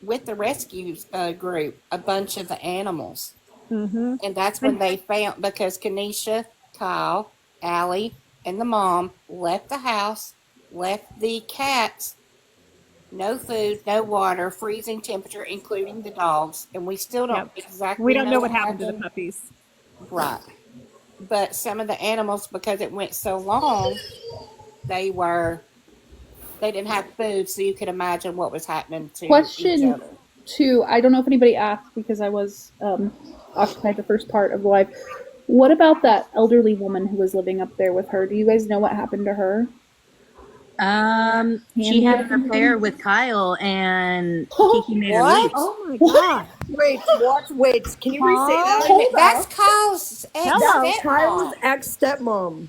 with the rescue group, a bunch of the animals. And that's when they found, because Kenisha, Kyle, Allie, and the mom left the house, left the cats, no food, no water, freezing temperature, including the dogs, and we still don't exactly We don't know what happened to the puppies. Right. But some of the animals, because it went so long, they didn't have food, so you could imagine what was happening to each Question other. 2, I don't know if anybody asked because I was occupied the first part of the live. What about that elderly woman who was living up there with her? Do you guys know what happened to her? She had an affair with Kyle, and Kiki made her leave. Oh my god! Wait, can you re-say that? That's Kyle's Kyle's ex-stepmom.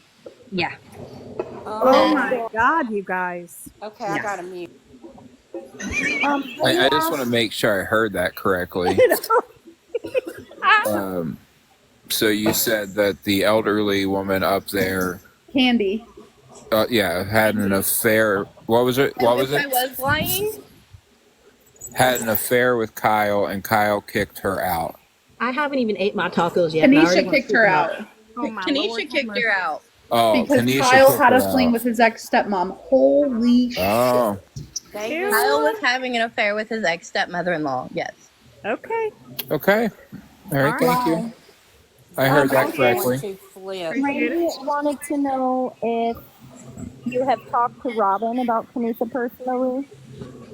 Yeah. Oh my god, you guys. Okay, I got to mute. I just want to make sure I heard that correctly. So you said that the elderly woman up there, Candy. had an affair. What was it? I was lying. Had an affair with Kyle, and Kyle kicked her out. I haven't even ate my tacos yet. and I already Kanisha want kicked to her freak out. Oh my Kenisha Lord, kicked her out. Oh, Because Kenisha Kyle kicked had her a fling out. with his ex-stepmom. Holy shit. Oh, Kyle was having an affair with his ex-stepmother-in-law. Yes. Okay. okay. All right, thank you. I heard that correctly. Randy wanted to know if you have talked to Robin about Kenisha personally.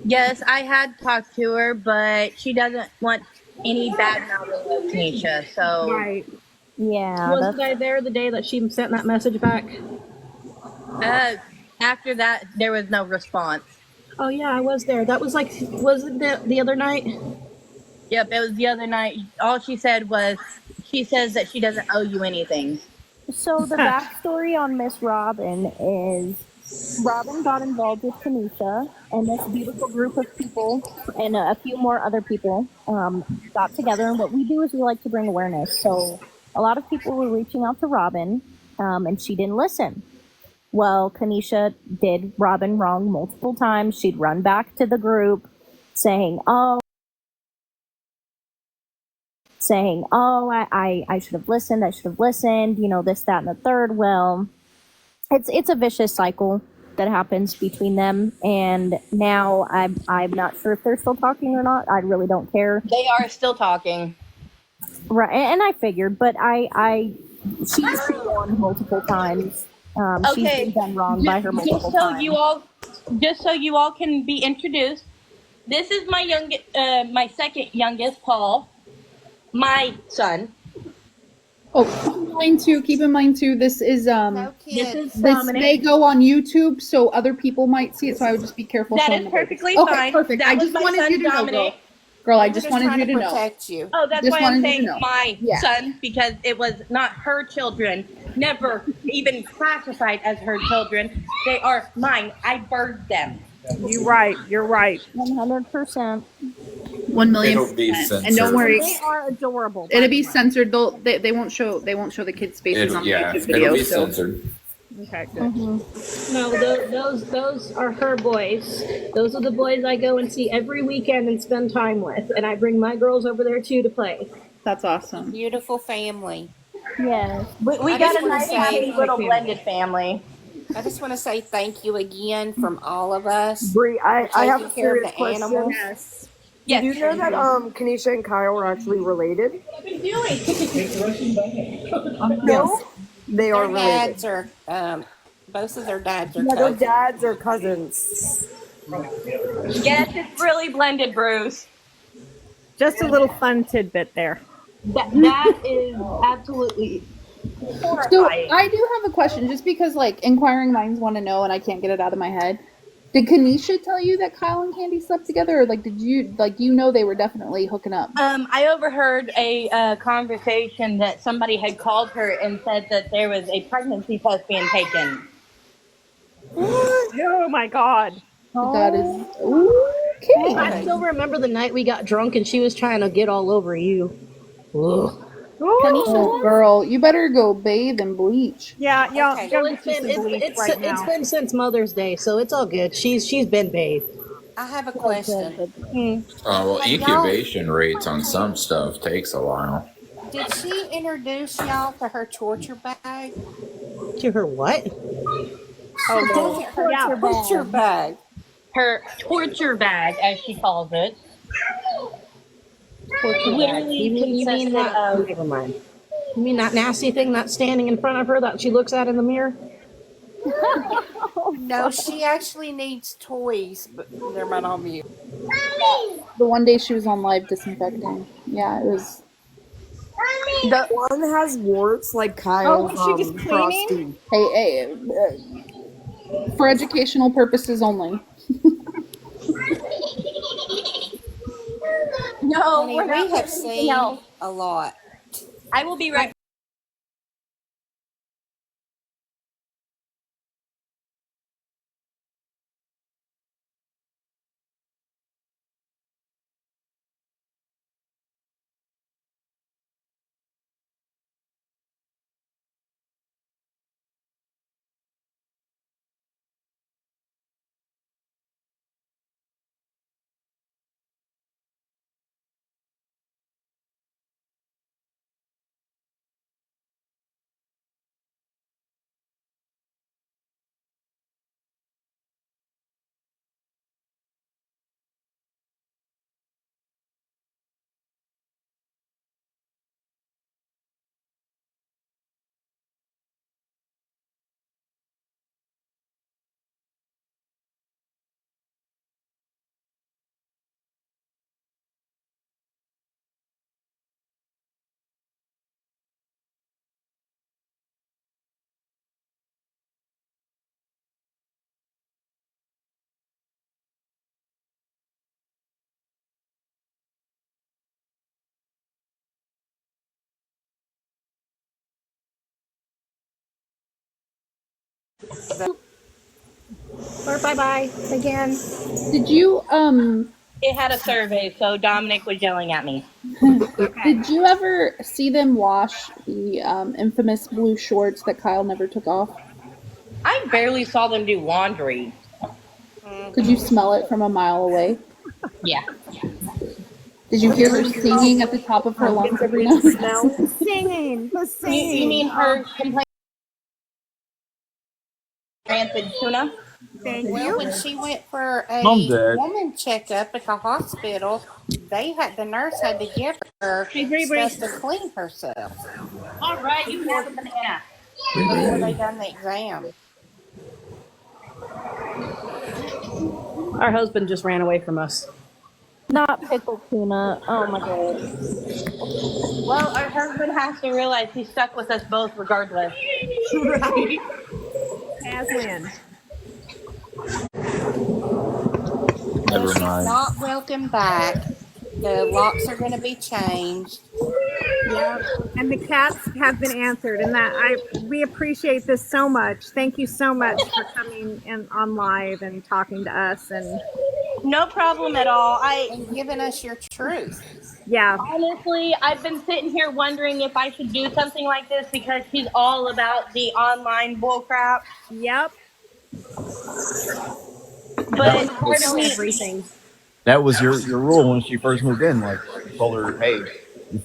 Yes, I had talked to her, but she doesn't want any bad mouthing of Kenisha. So Right. Yeah. Wasn't I there the day that she sent that message back? after that, there was no response. Oh yeah, I was there. That was was it the other night? Yep, it was the other night. All she said was, she says that she doesn't owe you anything. So the backstory on Miss Robin is Robin got involved with Kenisha, and this beautiful group of people and a few more other people got together. And what we do is we like to bring awareness. So a lot of people were reaching out to Robin, and she didn't listen. Well, Kenisha did Robin wrong multiple times. She'd run back to the group saying, I should have listened. I should have listened, this, that, and the third. Well, it's a vicious cycle that happens between them. And now I'm not sure if they're still talking or not. I really don't care. They are still talking. Right. And I figured, but she's been warned multiple times. She's been done wrong by her multiple times. Just so you all can be introduced, this is my second youngest, Paul. My son. Oh, keep in mind too, this is this may go on YouTube, so other people might see it, so I would just be careful. That is perfectly okay, fine. Perfect. That I was just my wanted son, you to Dominic. know, girl. I just wanted you to know. Protect you. Oh, that's Just why I'm wanted you to saying know. my Yeah. son, because it was not her children. Never even classified as her children. They are mine. I birthed them. You're right. You're right. 100%. 1,000,000%. And don't worry, They are adorable. it'll be censored. They won't show the kids' faces on the YouTube video. It'll be censored. Okay, good. No, those are her boys. Those are the boys I go and see every weekend and spend time with, and I bring my girls over there too to play. That's awesome. Beautiful family. Yes. We got a nice happy little blended family. I just want to say thank you again from all of us. Bree, I have a taking care of serious the question. animals. Yes. Did you know that Kenisha and Kyle are actually related? No, They are their related. dads are both of their dads are Yeah, their cousins. dads are cousins. Yes, it's really blended, Bruce. Just a little fun tidbit there. That is absolutely So horrifying. I do have a question, just because like inquiring minds want to know, and I can't get it out of my head. Did Kenisha tell you that Kyle and Candy slept together, or like did you they were definitely hooking up? I overheard a conversation that somebody had called her and said that there was a pregnancy test being taken. Oh my God. That is okay. I still remember the night we got drunk and she was trying to get all over you. Ugh. Oh, girl, you better go bathe and bleach. Yeah, yeah. Okay. Go Well, get you some bleach right now. it's been since Mother's Day, so it's all good. She's been bathed. I have a question. Well, incubation rates on some stuff takes a while. Did she introduce y'all to her torture bag? To her what? Oh, Yeah. torture bag. Her torture bag, as she calls it. Literally, you mean that? Never mind. You mean that nasty thing that's standing in front of her that she looks at in the mirror? No, she actually needs toys, but they're not on mute. The one day she was on live disinfecting. Yeah, it was. One has warts like Kyle she just from cleaning? Frosty. For educational purposes only. No, Honey, we're not we have listening. seen No. a lot. I will be right. Or bye again. Did you It had a survey, so Dominic was yelling at me. Did you ever see them wash the infamous blue shorts that Kyle never took off? I barely saw them do laundry. Could you smell it from a mile away? Yeah. Did you hear her singing at the top of her lungs every now and then? Singing. The singing. You mean her complaint? Rancid tuna? Thank Well, you. when she went for a I'm dead. woman checkup at the hospital, the nurse had to give her stuff to clean herself All right, you can have a banana. before they done the exam. Our husband just ran away from us. Not pickled tuna. Oh my god. Well, our husband has to realize he's stuck with us both regardless. Right. Aslan. Never She's mind. not welcome back. The locks are going to be changed. Yeah, and the cats have been answered, and we appreciate this so much. Thank you so much for coming in on live and talking to us, and No problem at all. And giving us your truth. yeah, Honestly, I've been sitting here wondering if I should do something like this because she's all about the online bullcrap. yep. But was- part of me, Everything. That was your rule when she first moved in. Like, you told her, hey,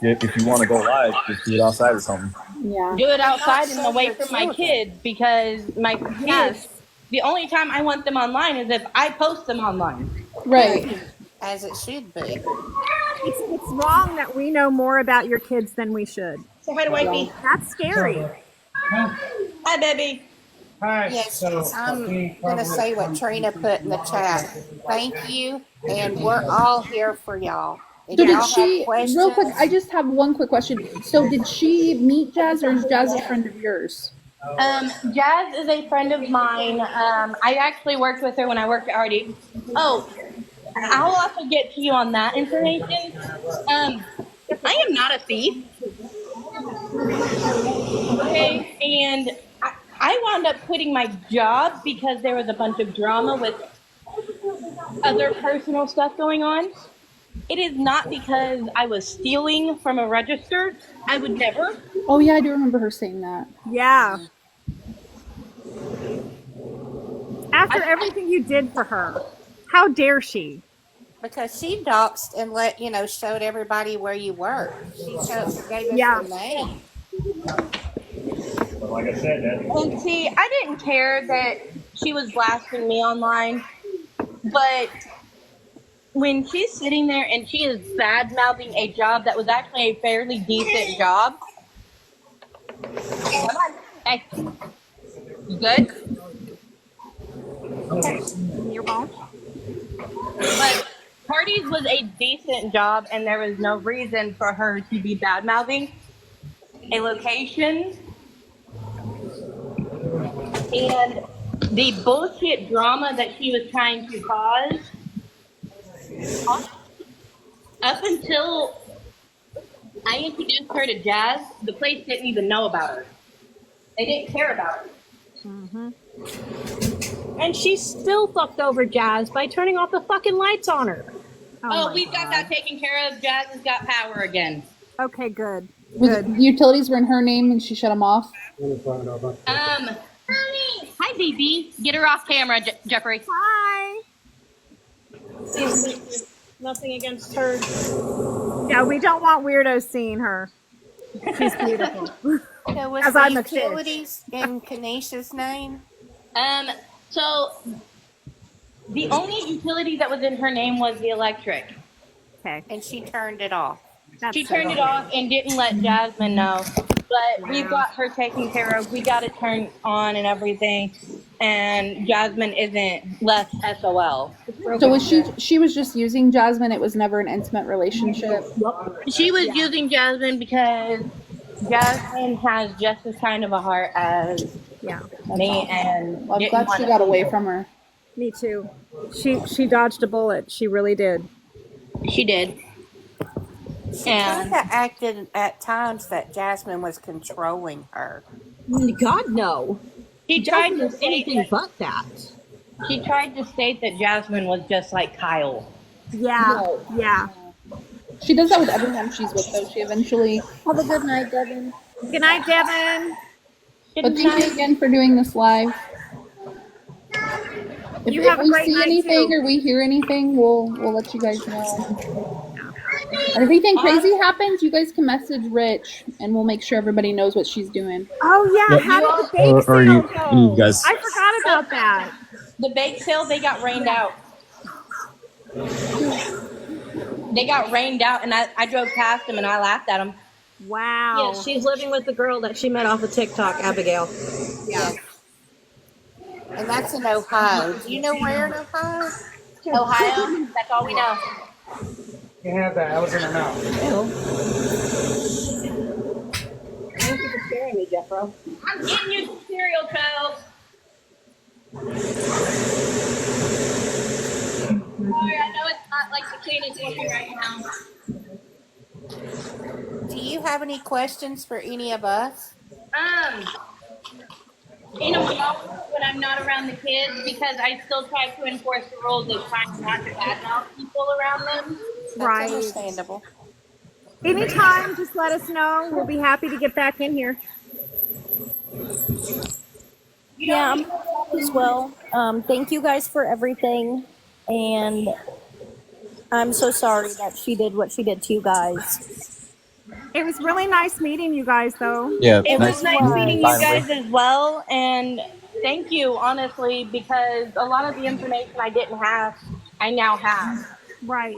if you want to go live, just do it outside or something. Yeah. do it outside and so away your from my children. kids because my kids, Yes. the only time I want them online is if I post them online. Right. As it should be. It's wrong that we know more about your kids than we should. So hi to wifey. That's scary. Hi, baby. Hi. Yes, So, I'm going to say what Trina put in the chat. Thank you, and we're all here for y'all. If So y'all did have she, questions, real quick, I just have one quick question. So did she meet Jazz, or is Jazz a friend of yours? Jazz is a friend of mine. I actually worked with her when I worked at RD. Oh, I'll also get to you on that information. I am not a thief. Okay, and I wound up quitting my job because there was a bunch of drama with other personal stuff going on. It is not because I was stealing from a register. I would never. Oh yeah, I do remember her saying that. Yeah. After everything you did for her, how dare she? because she doxed and showed everybody where you work. She gave us Yeah. your name. like I said, And see, I didn't care that she was blasting me online, but when she's sitting there and she is bad mouthing a job that was actually a fairly decent job. Come on. Hey. You good? Your phone? But Parties was a decent job, and there was no reason for her to be bad mouthing a location. And the bullshit drama that she was trying to cause, up until I introduced her to Jazz, the place didn't even know about her. They didn't care about her. Mm-hmm. And she still fucked over Jazz by turning off the fucking lights on her. Oh, we've got that taken care of. Jazz has got power again. Okay, good. The utilities were in her name and she shut them off. Hi, BB. Get her off camera, Jeffrey. Hi. Nothing against her. Yeah, we don't want weirdos seeing her. She's beautiful. So was As the I'm a fish. utilities in Kenisha's name? So the only utility that was in her name was the electric. Okay. And she turned it off. She turned it off and didn't let Jasmine know. But we've got her taken care of. We got it turned on and everything. And Jasmine isn't less SOL. So was she was just using Jasmine, it was never an intimate relationship? She was using Jasmine because Jasmine has just as kind of a heart as me, and Well, I'm glad she got away from her. Me too. She dodged a bullet. She really did. She did. She kind of acted at times that Jasmine was controlling her. God, no. She tried to state anything but that. She tried to state that Jasmine was just like Kyle. Yeah. No. Yeah. She does that with everyone she's with, though. She eventually. Have a good night, Devin. Good night, Devin. But thank you again for doing this live. If, You have a we great see night, anything too. or we hear anything, we'll let you guys know. And if anything crazy happens, you guys can message Rich, and we'll make sure everybody knows what she's doing. Oh yeah, Yep. how did the bake Or sale you go? guys. I forgot about that. The bake sale, they got rained out. They got rained out, and I drove past them and I laughed at them. Wow. Yeah, she's living with the girl that she met off of TikTok, Abigail. Yeah. And that's in Ohio. Do you know where in Ohio? Ohio, that's all we know. you have that. I was in her mouth. Thank you for scaring me, Jeffro. I'm getting you some cereal, Charles. Sorry, I know it's not like the cleanest looking right now. Do you have any questions for any of us? In a while, when I'm not around the kids, because I still try to enforce the rules of trying not to badmouth people around them. That's understandable. Anytime, just let us know. We'll be happy to get back in here. Yeah, I'm as well. Thank you guys for everything, and I'm so sorry that she did what she did to you guys. It was really nice meeting you guys, though. Yeah, It was nice meeting you finally. guys as well, and thank you, honestly, because a lot of the information I didn't have, I now have. Right.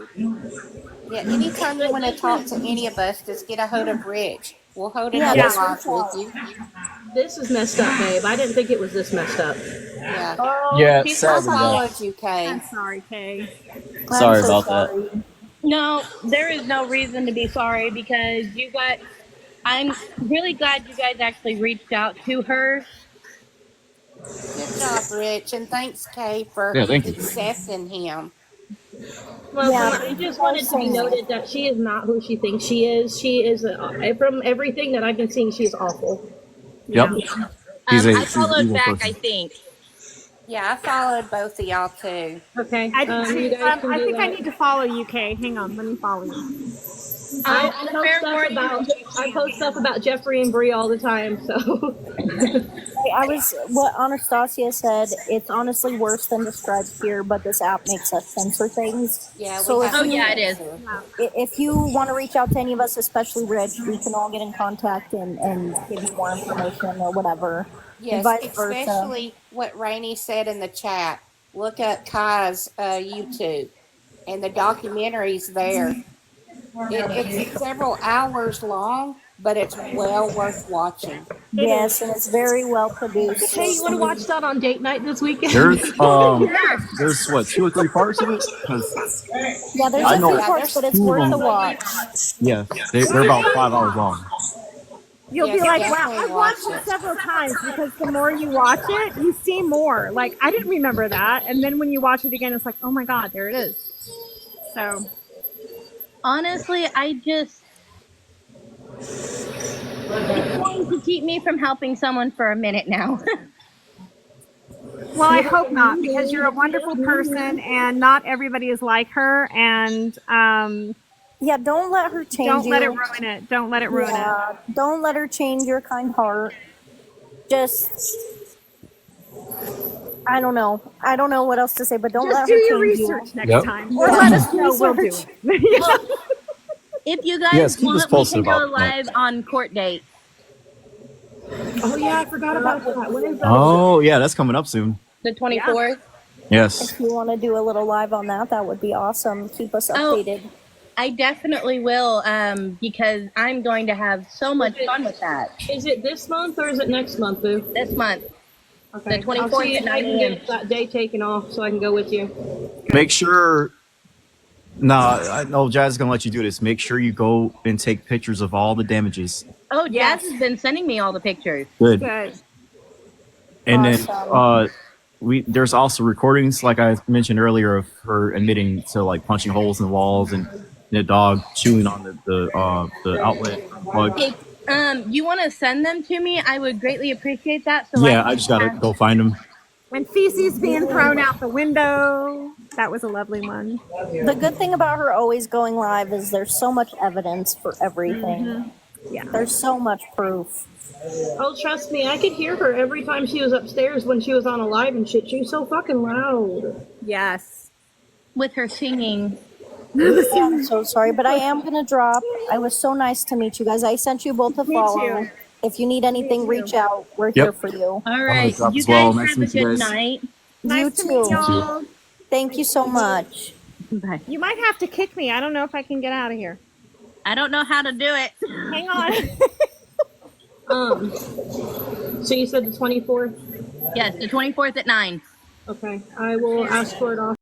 Yeah, anytime you want to talk to any of us, just get a hold of Rich. We'll hold Yeah, another that's live with right. you. This is messed up, babe. I didn't think it was this messed up. Yeah. Oh, Yeah, people I sadly, yeah. followed you, Kay. I'm sorry, Kay. Sorry I'm so about that. sorry. No, there is no reason to be sorry because I'm really glad you guys actually reached out to her. Good job, Rich, and thanks, Kay, for Yeah, thank you. accepting him. Well, Yeah, I just wanted to be noted that she is not who she thinks she is. She is, from everything that I've been seeing, she's awful. Yep. I followed evil back, person. I think. Yeah, I followed both of y'all too. Okay. I I think I need to follow you, Kay. Hang on, let me follow you. I post stuff about Jeffrey and Bree all the time, so. I was what Anastasia said. It's honestly worse than described here, but this app makes us censor things. Yeah, So we if have you, yeah, it is. if you want to reach out to any of us, especially Rich, we can all get in contact and give you more information or whatever. Yes, and vice versa. especially what Rainey said in the chat. Look up Kai's YouTube and the documentary's there. It's several hours long, but it's well worth watching. Yes, and it's very well produced. Hey, you want to watch that on date night this weekend? There's there's what, 2 or 3 parts of it? 'Cause Yeah, there's I a know few parts, but it's two of worth them. the watch. yeah, they're about 5 hours long. You'll Yes, be like, wow, definitely I've watched watch it it. several times because the more you watch it, you see more. Like, I didn't remember that. And then when you watch it again, it's like, oh my God, there it is. So, Honestly, it's going to keep me from helping someone for a minute now. well, I hope not because you're a wonderful person and not everybody is like her. And Yeah, don't let her change don't you. let it ruin it. Don't let it ruin it. Don't let her change your kind heart. Just, I don't know. I don't know what else to say, but don't Just let do her your change research you. next Yep. time. Or let us know. We'll do it. If you guys Yes, keep us want, we posted can go about that. live on court date. Oh, yeah, I forgot about that. When is that? Oh, yeah, that's coming up soon. The 24th. Yes. If you want to do a little live on that, that would be awesome. Keep us updated. I definitely will, because I'm going to have so much fun with that. Is it this month or is it next month, Boo? This month. Okay. The 24th I'll see at if I 9 can a.m. get that day taken off so I can go with you. Make sure. No, I know Jazz is gonna let you do this. Make sure you go and take pictures of all the damages. Oh, Jazz has been sending me all the pictures. Good. Good. And Awesome. then there's also recordings, like I mentioned earlier, of her admitting to like punching holes in walls and the dog chewing on the outlet plug. If you want to send them to me, I would greatly appreciate that. So Yeah, I just gotta go find them. And feces being thrown out the window. That was a lovely one. The good thing about her always going live is there's so much evidence for everything. Yeah. There's so much proof. Oh, trust me, I could hear her every time she was upstairs when she was on a live and shit. She was so fucking loud. Yes. with her singing. I'm so sorry, but I am gonna drop. I was so nice to meet you guys. I sent you both a Me follow. too. If you need anything, reach out. We're here for you. All right. drop You as well. guys Nice have to a meet you good guys. night. You Nice to meet too. y'all. Thank you so much. Bye. You might have to kick me. I don't know if I can get out of here. I don't know how to do it. Hang on. So you said the 24th? Yes, the 24th at 9. Okay, I will ask for it off.